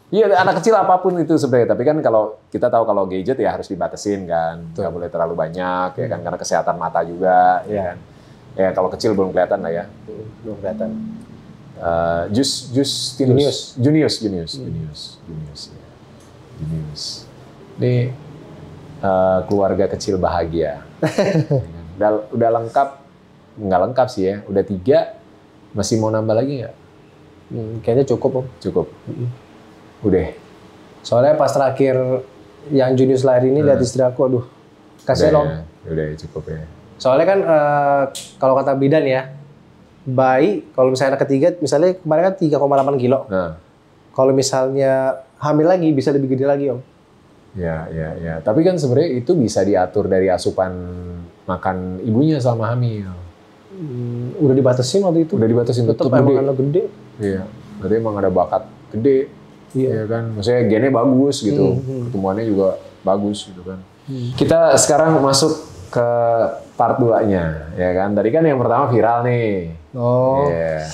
Iya, anak kecil apapun itu sebenarnya. Tapi kan kalau kita tahu kalau gadget ya harus dibatasin kan. Nggak boleh terlalu banyak ya kan, karena kesehatan mata juga. Ya kan? Ya kalau kecil belum kelihatan lah ya. Belum kelihatan. Junius. Ini keluarga kecil bahagia. Udah lengkap, nggak lengkap sih ya. Udah 3, masih mau nambah lagi nggak? Kayaknya cukup Om. Cukup. Udah. Soalnya pas terakhir yang Junius lahir ini lihat istri aku, aduh, kasihan Om. Udah cukup ya. Soalnya kan kalau kata bidan ya, bayi kalau misalnya anak ketiga, misalnya kemarin kan 3,8 kilo. Nah. Kalau misalnya hamil lagi bisa lebih gede lagi Om. Ya. Tapi kan sebenarnya itu bisa diatur dari asupan makan ibunya selama hamil. Udah dibatasin waktu itu. Udah dibatasin, tetap emang anak gede. Iya. Berarti emang ada bakat gede. Iya kan. Maksudnya gennya bagus gitu. Pertumbuhannya juga bagus gitu kan. Kita sekarang masuk ke part 2-nya, ya kan. Tadi kan yang pertama viral nih. Oh. Yeah.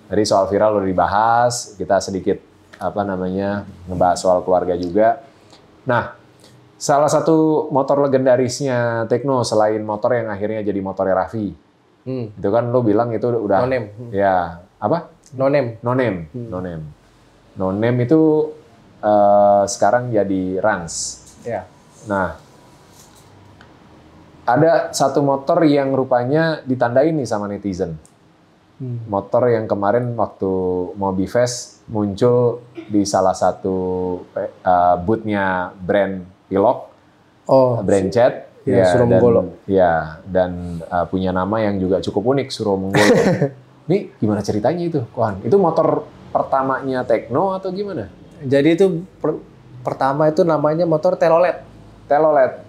Tadi soal viral udah dibahas, kita sedikit ngebahas soal keluarga juga. Nah, salah satu motor legendarisnya Tekno selain motor yang akhirnya jadi motornya Raffi. Itu kan lo bilang itu udah No Name. Ya, apa? No Name. No Name itu sekarang jadi Rans. Ya. Nah, ada satu motor yang rupanya ditandain nih sama netizen. Motor yang kemarin waktu mau Bifest muncul di salah satu booth-nya brand Pilok, brand Chat. Ya, Suromonggolo. Dan punya nama yang juga cukup unik, Suromonggolo. Ini gimana ceritanya itu, Kohan? Itu motor pertamanya Tekno atau gimana? Jadi itu pertama itu namanya motor Telolet. Telolet.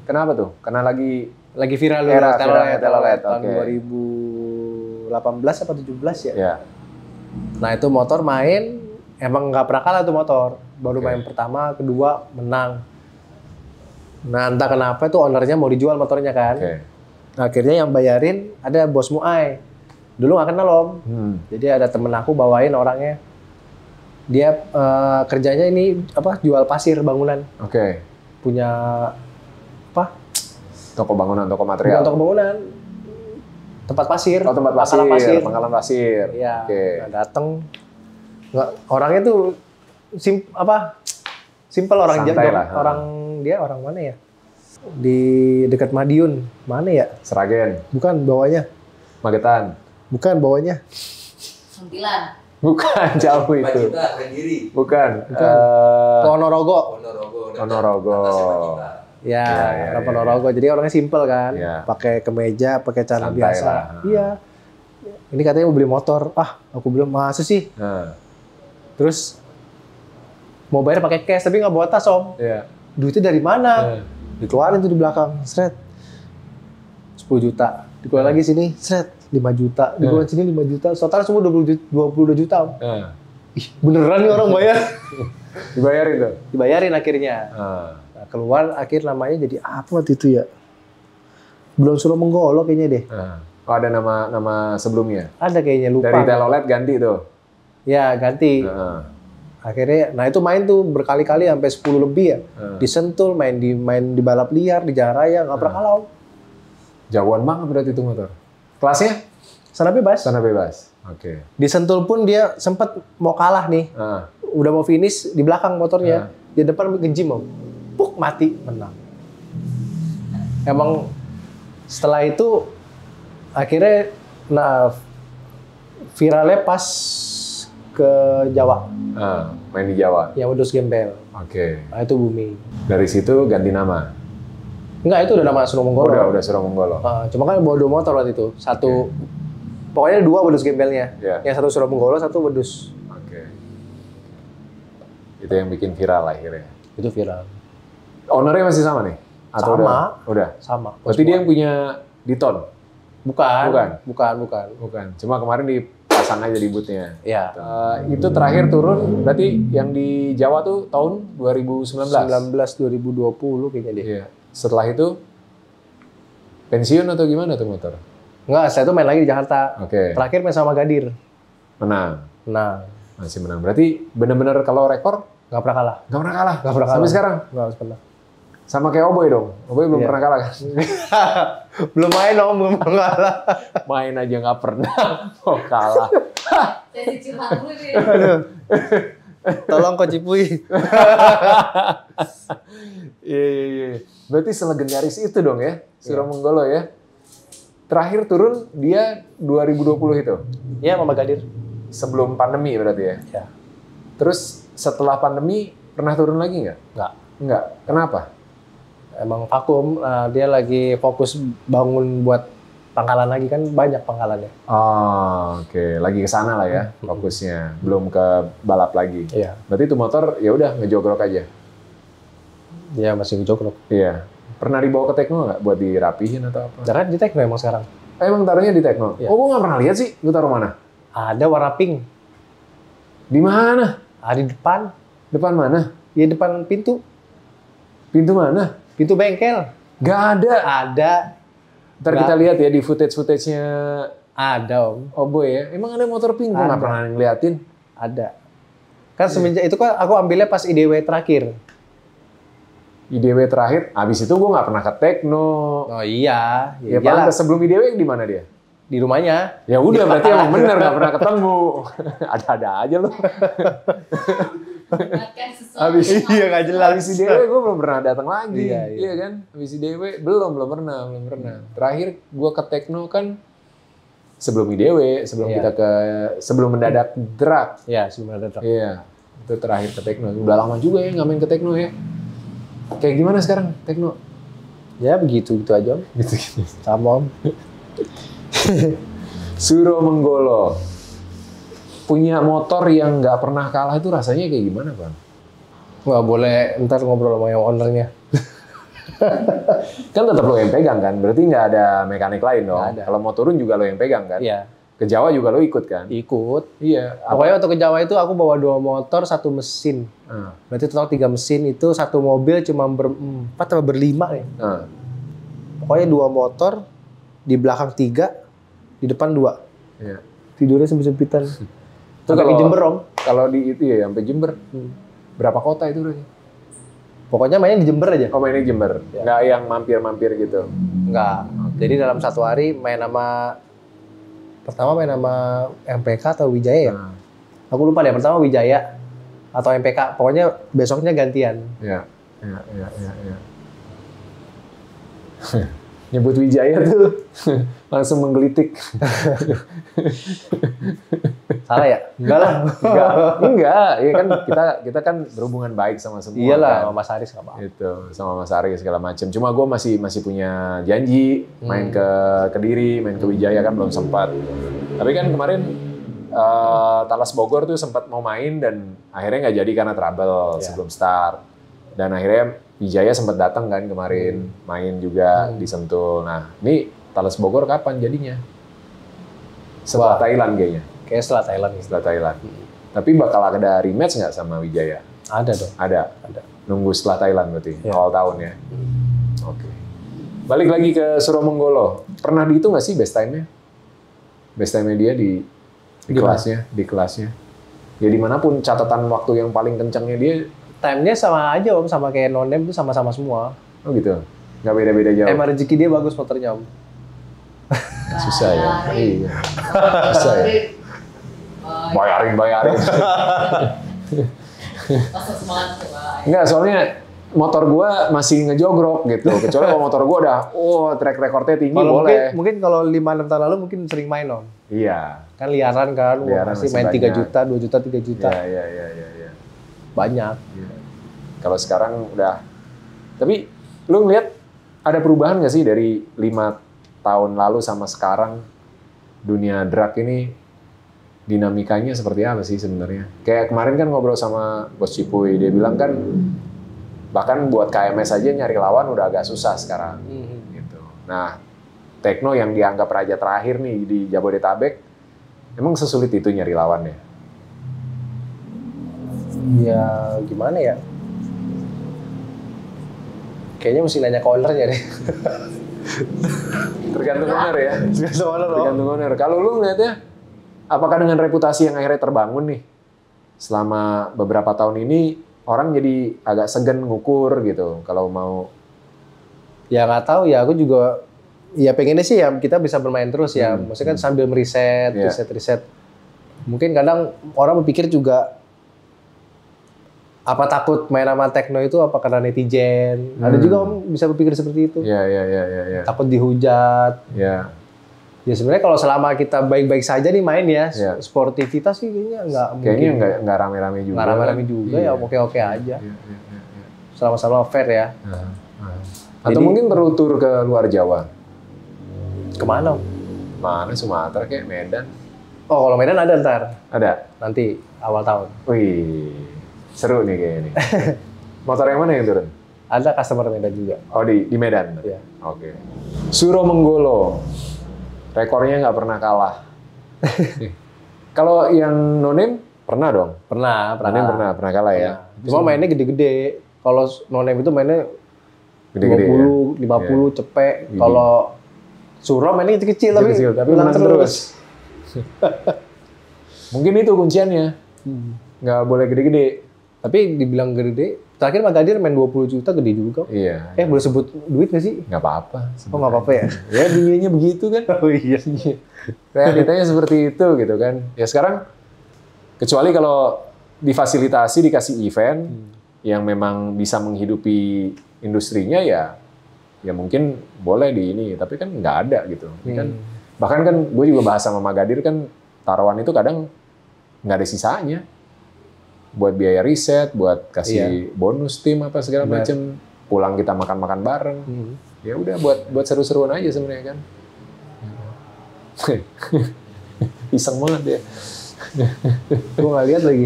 Kenapa tuh? Karena lagi viral dulu Telolet tahun 2018 apa 17 ya. Yeah. Nah itu motor main emang nggak pernah kalah tuh motor. Baru main pertama, kedua menang. Nah entah kenapa tuh ownernya mau dijual motornya kan. Nah, akhirnya yang bayarin ada bos Muay. Dulu nggak kenal Om. Jadi ada temen aku bawain orangnya. Dia kerjanya ini jual pasir bangunan. Punya apa? Toko bangunan, toko material. Bukan toko bangunan. Tempat pasir. Oh, tempat pasir. Pangkalan pasir. Iya. Nah, dateng. Orangnya tuh simpel orang orang mana ya? Di dekat Madiun. Mana ya? Seragen. Bukan bawahnya. Magetan. Bukan bawahnya. Sembilan. Bukan, jauh itu. Bukan. Ponorogo. Ya, Ponorogo. Jadi orangnya simpel kan. Pakai kemeja, pakai celana biasa. Iya. Ini katanya mau beli motor. Aku bilang masa sih? Terus mau bayar pakai cash tapi nggak bawa tas Om. Duitnya dari mana? Dikeluarin tuh di belakang, seret. 10 juta. Dikeluarin lagi sini, seret. 5 juta. Dikeluarin sini 5 juta. Total semua 22 juta Om. Ih, beneran nih orang bayar. Dibayarin tuh? Dibayarin akhirnya. Nah, keluar akhir namanya jadi apa waktu itu ya? Belum Suromonggolo kayaknya deh. Oh ada nama sebelumnya? Ada kayaknya, lupa. Dari Telolet ganti tuh? Ya ganti. Akhirnya, nah itu main tuh berkali-kali sampai 10 lebih ya. Di Sentul, main di balap liar, di jalan raya, nggak pernah kalah Om. Jauhan banget berarti itu motor. Kelasnya? Sana bebas. Sana bebas. Di Sentul pun dia sempat mau kalah nih. Udah mau finish di belakang motornya. Di depan ngejim Om. Puk, mati, menang. Emang setelah itu akhirnya viralnya pas ke Jawa. Main di Jawa? Ya, wedus gembel. Nah, itu booming. Dari situ ganti nama? Enggak, itu udah nama Suromonggolo. Udah Suromonggolo. Cuma kan bawa 2 motor waktu itu. Satu, pokoknya 2 wedus gembelnya. Yang satu Suromonggolo, satu wedus. Itu yang bikin viral akhirnya? Itu viral. Ownernya masih sama nih? Atau sama. Udah? Sama. Berarti dia yang punya Diton? Bukan. Cuma kemarin dipasang aja di bootnya. Iya. Itu terakhir turun, berarti yang di Jawa tuh tahun 2019? 2020 kayaknya deh. Iya. Setelah itu pensiun atau gimana tuh motor? Enggak, saya tuh main lagi di Jakarta. Terakhir main sama Gadir. Menang? Masih menang. Berarti benar-benar kalau rekor? Nggak pernah kalah. Nggak pernah kalah? Sampai sekarang? Nggak pernah. Sama kayak Oboy dong? Oboy belum pernah kalah kan? Belum main Om, belum pernah kalah. Main aja nggak pernah, mau kalah. Sesi curhat dulu nih. Aduh. Tolong Coach Cipuy. Iya. Berarti selegendaris itu dong ya, Suromonggolo ya. Terakhir turun dia 2020 itu? Iya, sama Gadir. Sebelum pandemi berarti ya? Iya. Terus setelah pandemi pernah turun lagi nggak? Nggak. Kenapa? Emang vakum, dia lagi fokus bangun buat pangkalan lagi, kan banyak pangkalannya. Lagi ke sana lah ya fokusnya, belum ke balap lagi. Iya. Berarti itu motor ya udah ngejogrok aja. Iya, masih ngejogrok. Iya. Pernah dibawa ke Tekno nggak buat dirapihin atau apa? Jangan di Tekno emang sekarang. Emang taruhnya di Tekno? Iya. Oh, gua nggak pernah lihat sih. Lu taruh mana? Ada warna pink. Di mana? Di depan. Depan mana? Ya depan pintu. Pintu mana? Pintu bengkel. Nggak ada. Ada. Ntar kita lihat ya di footage-nya. Ada Om. Boy ya. Emang ada motor pink? Gue nggak pernah ngeliatin. Ada. Kan semenjak itu kan aku ambilnya pas IDW terakhir. IDW terakhir? Abis itu gue nggak pernah ke Tekno. Oh iya. Ya pantas, sebelum IDW di mana dia? Di rumahnya. Ya udah, berarti emang bener nggak pernah ketemu. Ada-ada aja loh. Abis nggak jelas. Abis IDW gue belum pernah datang lagi. Iya kan? Abis IDW belum pernah. Terakhir gue ke Tekno kan sebelum IDW, sebelum kita sebelum mendadak drag. Iya, sebelum mendadak drag. Iya, itu terakhir ke Tekno. Udah lama juga ya nggak main ke Tekno ya. Kayak gimana sekarang Tekno? Ya begitu aja Om. Gitu. Sama Om. Suro Menggolo. Punya motor yang nggak pernah kalah itu rasanya kayak gimana, Bang? Nggak boleh ntar ngobrol sama yang ownernya. Kan tetap lo yang pegang kan? Berarti nggak ada mekanik lain dong? Kalau mau turun juga lo yang pegang kan? Iya. Ke Jawa juga lo ikut kan? Ikut. Iya. Pokoknya waktu ke Jawa itu aku bawa 2 motor, 1 mesin. Berarti total 3 mesin, itu 1 mobil cuma berempat atau berlima nih. Pokoknya 2 motor, di belakang 3, di depan 2. Iya. Tidurnya sempit-sempitan. Sampai ke Jember, Om. Kalau di itu ya, sampai Jember. Berapa kota itu berarti? Pokoknya mainnya di Jember aja. Oh, mainnya di Jember? Ya. Nggak yang mampir-mampir gitu? Nggak. Jadi dalam 1 hari main sama... Pertama main sama MPK atau Wijaya ya? Aku lupa deh, pertama Wijaya atau MPK. Pokoknya besoknya gantian. Iya. Nyebut Wijaya tuh langsung menggelitik. Salah ya? Enggak lah. Enggak. Ya kan kita kan berhubungan baik sama semua. Iyalah, kan? sama Mas Aris nggak apa-apa. Itu sama Mas Aris segala macam. Cuma gue masih punya janji main ke Kediri, main ke Wijaya kan belum sempat. Tapi kan kemarin Talas Bogor tuh sempat mau main dan akhirnya nggak jadi karena trouble sebelum start. Dan akhirnya Wijaya sempat datang kan kemarin main juga di Sentul. Nah, ini Talas Bogor kapan jadinya? Setelah Thailand kayaknya. Kayaknya setelah Thailand. Setelah Thailand. Tapi bakal ada rematch nggak sama Wijaya? Ada dong. Ada. Nunggu setelah Thailand berarti, awal tahun ya. Oke. Balik lagi ke Suro Menggolo. Pernah dihitung nggak sih best time-nya? Best time-nya dia di kelasnya. Ya dimanapun catatan waktu yang paling kencangnya dia. Time-nya sama aja Om, sama kayak non-name itu sama-sama semua. Oh gitu? Nggak beda-beda jauh? Emang rezeki dia bagus motornya Om. Susah ya? Iya. Susah ya? Bayarin. Enggak, soalnya motor gua masih ngejogrok gitu. Kecuali kalau motor gua udah, track recordnya tinggi boleh. Mungkin kalau 5-6 tahun lalu mungkin sering main Om. Iya. Kan liaran kan, masih main 3 juta, 2 juta, 3 juta. Iya. Banyak. Ya. Kalau sekarang udah, tapi lu ngeliat ada perubahan nggak sih dari 5 tahun lalu sama sekarang dunia drag ini dinamikanya seperti apa sih sebenarnya? Kayak kemarin kan ngobrol sama Bos Cipuy, dia bilang kan bahkan buat KMS aja nyari lawan udah agak susah sekarang. Gitu. Nah, Tekno yang dianggap raja terakhir nih di Jabodetabek, emang sesulit itu nyari lawannya? Ya gimana ya? Kayaknya mesti nanya ke ownernya deh. Tergantung owner ya. Tergantung owner. Kalau lu ngeliatnya, apakah dengan reputasi yang akhirnya terbangun nih selama beberapa tahun ini orang jadi agak segan ngukur gitu kalau mau? Ya nggak tahu ya. Aku juga ya pengennya sih ya kita bisa bermain terus ya. Maksudnya kan sambil meriset, riset. Mungkin kadang orang berpikir juga apa takut main sama Tekno itu apa karena netizen? Ada juga Om bisa berpikir seperti itu. Iya. Takut dihujat. Iya. Ya sebenarnya kalau selama kita baik-baik saja nih main ya, sportivitas sih kayaknya nggak mungkin. Kayaknya nggak rame-rame juga. Nggak rame-rame juga ya, oke-oke aja. Sama-sama fair ya. Atau mungkin perlu tur ke luar Jawa. Kemana? Mana Sumatera kayak Medan. Oh kalau Medan ada ntar. Ada? Nanti awal tahun. Wih. Seru nih kayaknya nih. Motor yang mana yang turun? Ada customer Medan juga. Oh di Medan? Iya. Oke. Suro Menggolo. Rekornya nggak pernah kalah. Kalau yang no-name pernah dong? Pernah kalah ya? Cuma mainnya gede-gede. Kalau no-name itu mainnya gede-gede 20, ya? 50 cepek. Kalau Suro mainnya kecil-kecil tapi menang terus. Mungkin itu kunciannya. Nggak boleh gede-gede. Tapi dibilang gede, terakhir Magadir main 20 juta gede juga. Iya. Boleh sebut duit nggak sih? Nggak apa-apa. Oh nggak apa-apa ya? Ya dunianya begitu kan. Oh iya. Realitanya seperti itu gitu kan. Ya sekarang, kecuali kalau difasilitasi, dikasih event yang memang bisa menghidupi industrinya ya mungkin boleh di ini. Tapi kan nggak ada gitu. Ini kan Bahkan kan gue juga bahas sama Magadir kan taruhan itu kadang nggak ada sisanya. Buat biaya riset, buat kasih bonus tim apa segala macam. Pulang kita makan-makan bareng. Ya udah buat seru-seruan aja sebenarnya kan. Iseng banget dia. Gue nggak lihat lagi.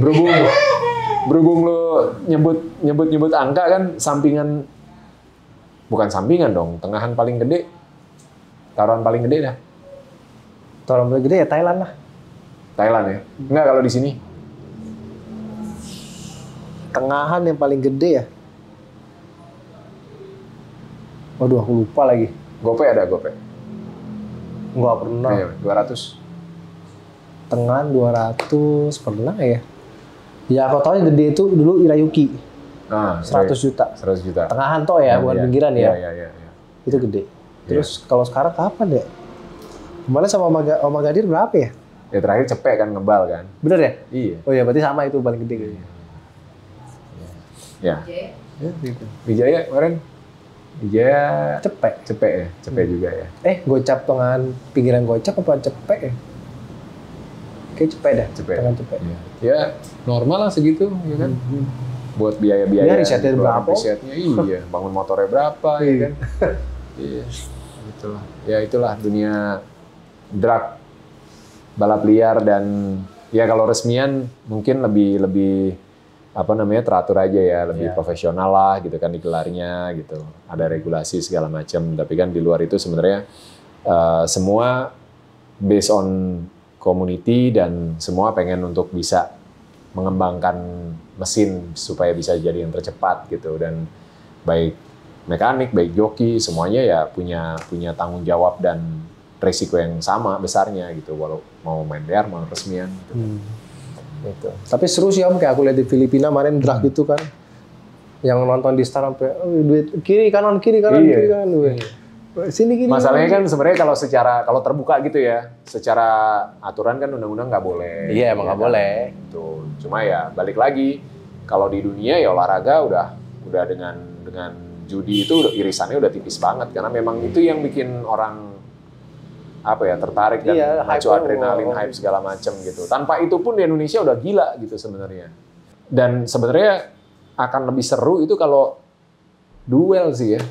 Berhubung lo nyebut angka kan sampingan, bukan sampingan dong, tengahan paling gede, taruhan paling gede dah. Taruhan paling gede ya Thailand lah. Thailand ya? Enggak kalau di sini. Tengahan yang paling gede ya. Waduh, aku lupa lagi. Gope ada gope. Nggak pernah. Iya, 200. Tengahan 200 pernah ya. Ya aku tahu yang gede itu dulu Irayuki. 100 juta. 100 juta. Tengahan toh ya, bukan pinggiran ya. Iya. Itu gede. Terus kalau sekarang kapan ya? Kemarin sama Om Magadir berapa ya? Ya terakhir cepet kan ngebal kan. Bener ya? Iya. Oh ya berarti sama itu paling gede kayaknya. Ya. Gitu. Wijaya kemarin. Wijaya cepet ya, cepet juga ya. Gocap tengahan pinggiran Gocap apa cepet ya? Kayak cepet dah. Tengahan cepet. Ya normal lah segitu ya kan. Buat biaya-biaya. Ya risetnya berapa? Risetnya iya, bangun motornya berapa ya kan. Iya. Itulah. Ya itulah dunia drag, balap liar, dan ya kalau resmian mungkin lebih apa namanya teratur aja ya, lebih profesional lah gitu kan digelarnya gitu. Ada regulasi segala macam, tapi kan di luar itu sebenarnya semua based on community dan semua pengen untuk bisa mengembangkan mesin supaya bisa jadi yang tercepat gitu, dan baik mekanik, baik joki semuanya ya punya tanggung jawab dan resiko yang sama besarnya gitu, walau mau main liar mau resmian gitu. Gitu. Tapi seru sih Om, kayak aku lihat di Filipina kemarin drag itu kan, yang nonton di Star sampai duit kiri kanan. Sini gini. Masalahnya kan sebenarnya kalau terbuka gitu ya, secara aturan kan undang-undang nggak boleh. Iya emang nggak boleh. Tuh, cuma ya balik lagi, kalau di dunia ya olahraga udah dengan judi itu irisannya udah tipis banget, karena memang itu yang bikin orang tertarik dan memacu adrenalin, hype segala macam gitu. Tanpa itu pun di Indonesia udah gila gitu sebenarnya. Dan sebenarnya akan lebih seru itu kalau duel sih ya.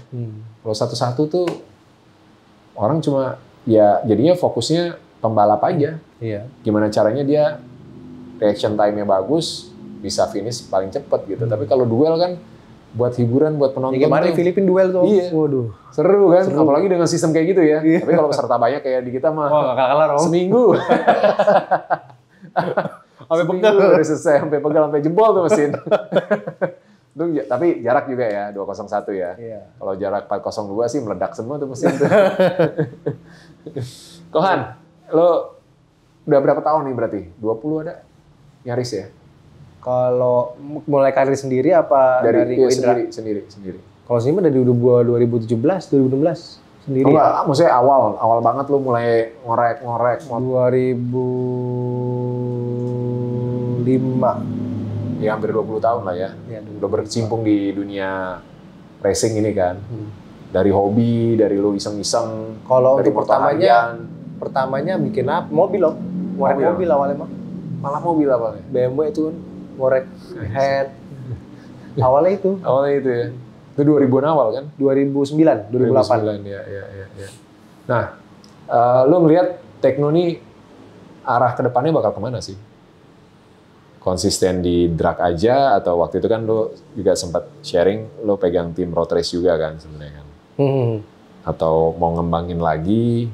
Kalau satu-satu tuh orang cuma ya jadinya fokusnya pembalap aja. Iya. Gimana caranya dia reaction time-nya bagus, bisa finish paling cepat gitu. Tapi kalau duel kan buat hiburan, buat penonton. Ya kemarin Filipina duel tuh. Iya. Waduh. Seru kan? Apalagi dengan sistem kayak gitu ya. Iya. Tapi kalau peserta banyak kayak di kita mah. Wah, nggak kalah Om. Seminggu. Sampai pegal. Udah selesai, sampai pegal, sampai jebol tuh mesin. Tapi jarak juga ya, 201 ya. Iya. Kalau jarak 402 sih meledak semua tuh mesin tuh. Kohan, lo udah berapa tahun nih berarti? 20 ada? Nyaris ya? Kalau mulai karir sendiri apa dari Indra? Sendiri. Kalau sendiri mah dari 2017, 2016 sendiri. Enggak, maksudnya awal banget lu mulai ngorek 2005. Ya hampir 20 tahun lah ya. Udah berkecimpung di dunia racing ini kan. Dari hobi, dari lu iseng-iseng. Kalau untuk pertamanya bikin apa? Mobil loh. Ngorek mobil awalnya mah. Malah mobil awalnya. BMW itu kan. Ngorek head. Awalnya itu ya. Itu 2000-an awal kan? 2009, 2008. Ya. Nah, lu ngelihat Tekno ini arah ke depannya bakal kemana sih? Konsisten di drag aja atau waktu itu kan lu juga sempat sharing lu pegang tim road race juga kan sebenarnya kan? Atau mau ngembangin lagi,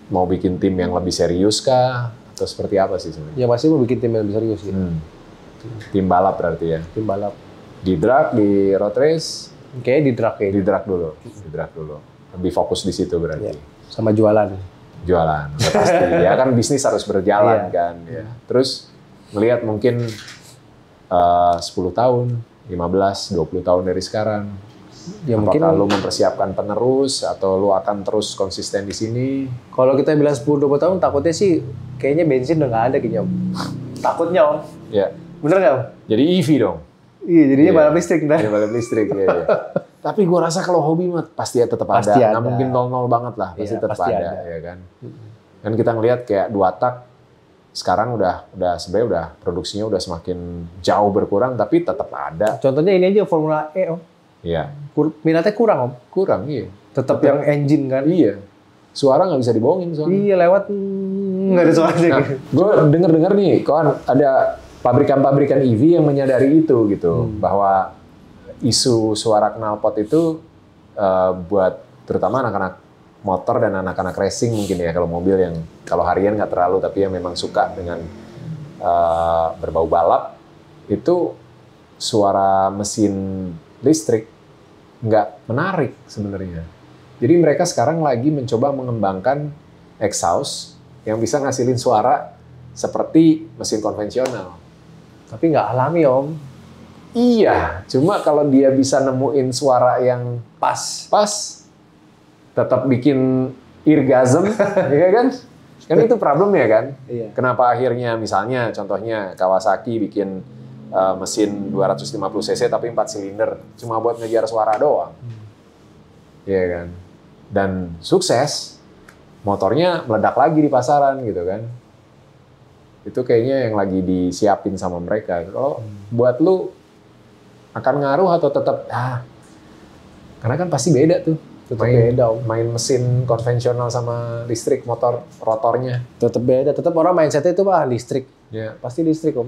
mau bikin tim yang lebih serius kah? Atau seperti apa sih sebenarnya? Ya pasti mau bikin tim yang lebih serius gitu. Tim balap berarti ya? Tim balap. Di drag, di road race? Kayaknya di drag Di drag dulu. Lebih fokus di situ berarti. Ya. Sama jualan, udah pasti. Ya kan bisnis harus berjalan kan. Ya. Terus melihat mungkin 10 tahun, 15, 20 tahun dari sekarang. Ya, apakah lu mempersiapkan penerus atau lu akan terus konsisten di sini? Kalau kita bilang 10-20 tahun, takutnya sih kayaknya bensin udah nggak ada kayaknya Om. Takutnya Om. Ya. Bener nggak Om? Jadi EV dong? Iya, jadinya balap listrik. Iya, balap listrik. Iya. Tapi gua rasa kalau hobi mah pasti ya tetap ada. Nggak mungkin 0-0 banget lah. Pasti tetap ada. Ya kan? Kan kita ngelihat kayak 2 tak sekarang udah sebenarnya udah produksinya udah semakin jauh berkurang, tapi tetap ada. Contohnya ini aja Formula E, Om. Iya. Minatnya kurang, Om. Kurang, iya. Tetap yang engine kan. Iya. Suara nggak bisa dibohongin soalnya. Iya, lewat nggak ada suaranya. Nah, gue denger nih, kan ada pabrikan-pabrikan EV yang menyadari itu gitu, bahwa isu suara knalpot itu buat terutama anak-anak motor dan anak-anak racing mungkin ya, kalau mobil yang kalau harian nggak terlalu, tapi yang memang suka dengan berbau balap, itu suara mesin listrik nggak menarik sebenarnya. Jadi mereka sekarang lagi mencoba mengembangkan exhaust yang bisa ngasilin suara seperti mesin konvensional. Tapi nggak alami, Om. Iya, cuma kalau dia bisa nemuin suara yang pas, tetap bikin eargasm, ya kan? Kan itu problemnya kan? Iya. Kenapa akhirnya misalnya contohnya Kawasaki bikin mesin 250 cc tapi 4 silinder cuma buat ngejar suara doang. Iya kan? Dan sukses, motornya meledak lagi di pasaran gitu kan. Itu kayaknya yang lagi disiapin sama mereka. Kalau buat lu akan ngaruh atau tetap karena kan pasti beda tuh. Main mesin konvensional sama listrik, motor rotornya. Tetap beda, tetap orang mindsetnya itu listrik. Ya. Pasti listrik, Om.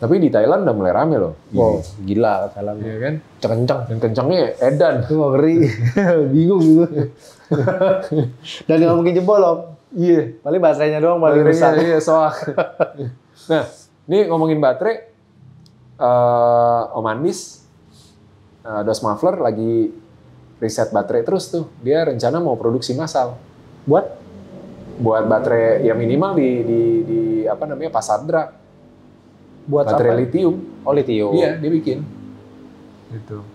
Tapi di Thailand udah mulai rame loh. Wow, gila Thailand. Iya kan? Kencang. Dan kencangnya edan. Itu ngeri. Bingung gitu. Dan nggak mungkin jebol, Om. Iya. Paling baterainya doang paling rusak. Iya, soak. Nah, ini ngomongin baterai, Om Andis, Dos Muffler lagi riset baterai terus tuh. Dia rencana mau produksi massal. Buat baterai yang minimal di apa namanya, pasar drag. Buat baterai apa? litium. Oh, litium. Iya, dia bikin. Gitu.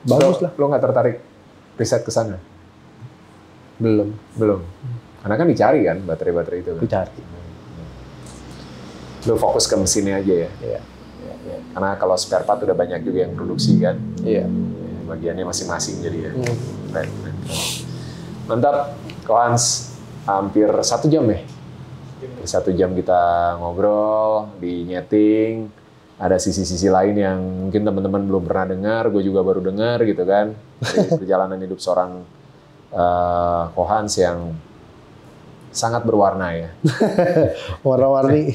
Bagus lah. Lo nggak tertarik riset ke sana? Belum. Karena kan dicari kan baterai-baterai itu. Kan? Dicari. Lo fokus ke mesinnya aja ya. Iya. Karena kalau spare part udah banyak juga yang produksi kan. Iya. Bagiannya masing-masing jadi ya. Keren. Mantap, Kohans. Hampir 1 jam ya. 1 jam kita ngobrol, di nyeting. Ada sisi-sisi lain yang mungkin teman-teman belum pernah dengar, gue juga baru dengar gitu kan. Dari perjalanan hidup seorang Kohans yang sangat berwarna ya. Warna-warni.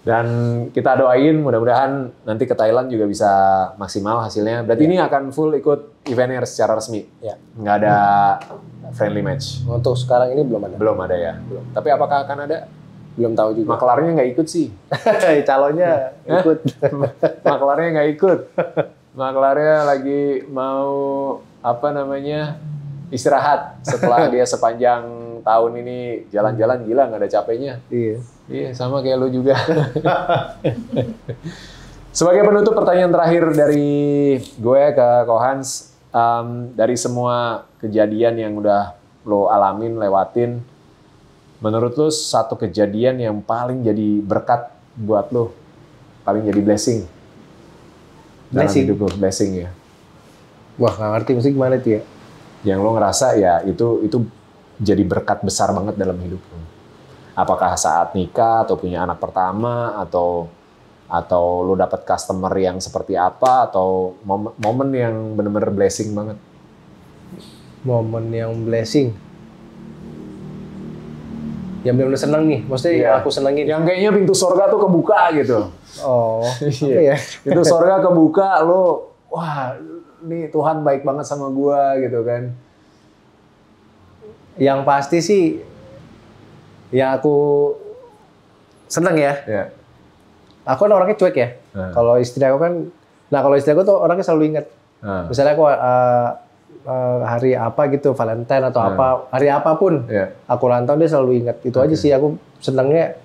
Dan kita doain mudah-mudahan nanti ke Thailand juga bisa maksimal hasilnya. Berarti ini akan full ikut eventnya secara resmi. Ya. Nggak ada friendly match. Untuk sekarang ini belum ada. Belum ada ya. Belum. Tapi apakah akan ada? Belum tahu juga. Maklarnya nggak ikut sih. Calonnya ikut. Maklarnya nggak ikut. Maklarnya lagi mau istirahat setelah dia sepanjang tahun ini jalan-jalan gila nggak ada capeknya. Iya, sama kayak lu juga. Sebagai penutup, pertanyaan terakhir dari gue ke Kohans, dari semua kejadian yang udah lo alamin, lewatin, menurut lo satu kejadian yang paling jadi berkat buat lo, paling jadi blessing dalam hidup lo, blessing ya? Wah, nggak ngerti mesti gimana itu ya? Yang lo ngerasa ya itu jadi berkat besar banget dalam hidup lo. Apakah saat nikah atau punya anak pertama atau lo dapat customer yang seperti apa atau momen yang benar-benar blessing banget? Momen yang blessing. Yang benar-benar seneng nih, maksudnya Iya. aku senengin. Yang kayaknya pintu surga tuh kebuka gitu. Oh, Iya. ya? Pintu surga kebuka, lo wah nih Tuhan baik banget sama gua gitu kan. Yang pasti sih, yang aku seneng ya. Ya. Aku kan orangnya cuek ya. Kalau istri aku kan, kalau istri aku tuh orangnya selalu ingat. Misalnya aku hari apa gitu, Valentine atau apa, hari apapun, aku ulang tahun dia selalu ingat. Itu aja sih aku senengnya.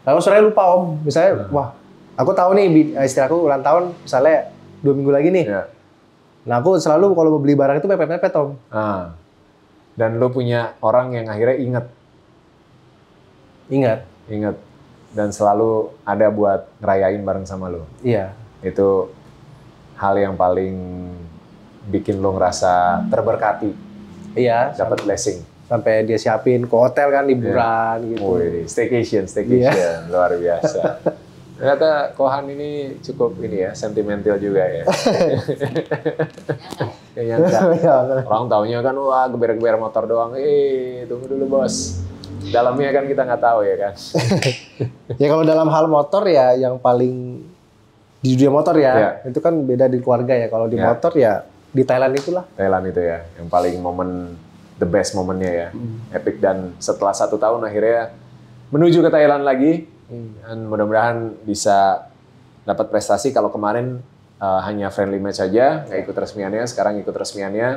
Aku sering lupa Om. Misalnya, wah, aku tahu nih istri aku ulang tahun, misalnya 2 minggu lagi nih. Nah aku selalu kalau mau beli barang itu mepet-mepet Om. Dan lo punya orang yang akhirnya ingat dan selalu ada buat ngerayain bareng sama lo. Iya. Itu hal yang paling bikin lo ngerasa terberkati. Iya. Dapat blessing. sampai dia siapin ke hotel kan liburan gitu. Wih, staycation, luar biasa. Ternyata Kohan ini cukup ini ya, sentimental juga ya. Kayaknya orang taunya kan wah geber-geber motor doang. Tunggu dulu bos. Dalamnya kan kita nggak tahu ya kan. Ya kalau dalam hal motor ya yang paling di dunia motor ya, itu kan beda di keluarga ya. Kalau di motor ya di Thailand itulah. Thailand itu ya, yang paling the best momennya ya. Epic, dan setelah 1 tahun akhirnya menuju ke Thailand lagi. Dan mudah-mudahan bisa dapat prestasi. Kalau kemarin hanya friendly match saja, nggak ikut resmiannya, sekarang ikut resmiannya.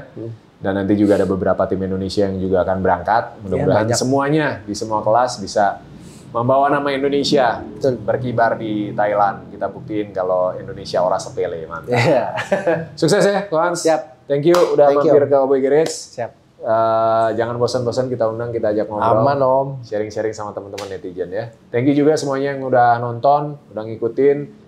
Dan nanti juga ada beberapa tim Indonesia yang juga akan berangkat. Mudah-mudahan semuanya di semua kelas bisa membawa nama Indonesia berkibar di Thailand. Kita buktiin kalau Indonesia ora sepele, mantap. Sukses ya, Kohan. Siap. Thank you udah mampir ke Cowboy Garage. Siap. Jangan bosan-bosan kita undang, kita ajak ngobrol. Aman Om. Sharing-sharing sama teman-teman netizen ya. Thank you juga semuanya yang udah nonton, udah ngikutin.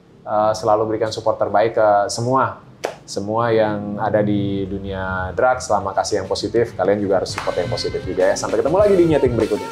Selalu berikan support terbaik ke semua yang ada di dunia drugs. Selama kasih yang positif, kalian juga harus support yang positif juga ya. Sampai ketemu lagi di nyeting berikutnya.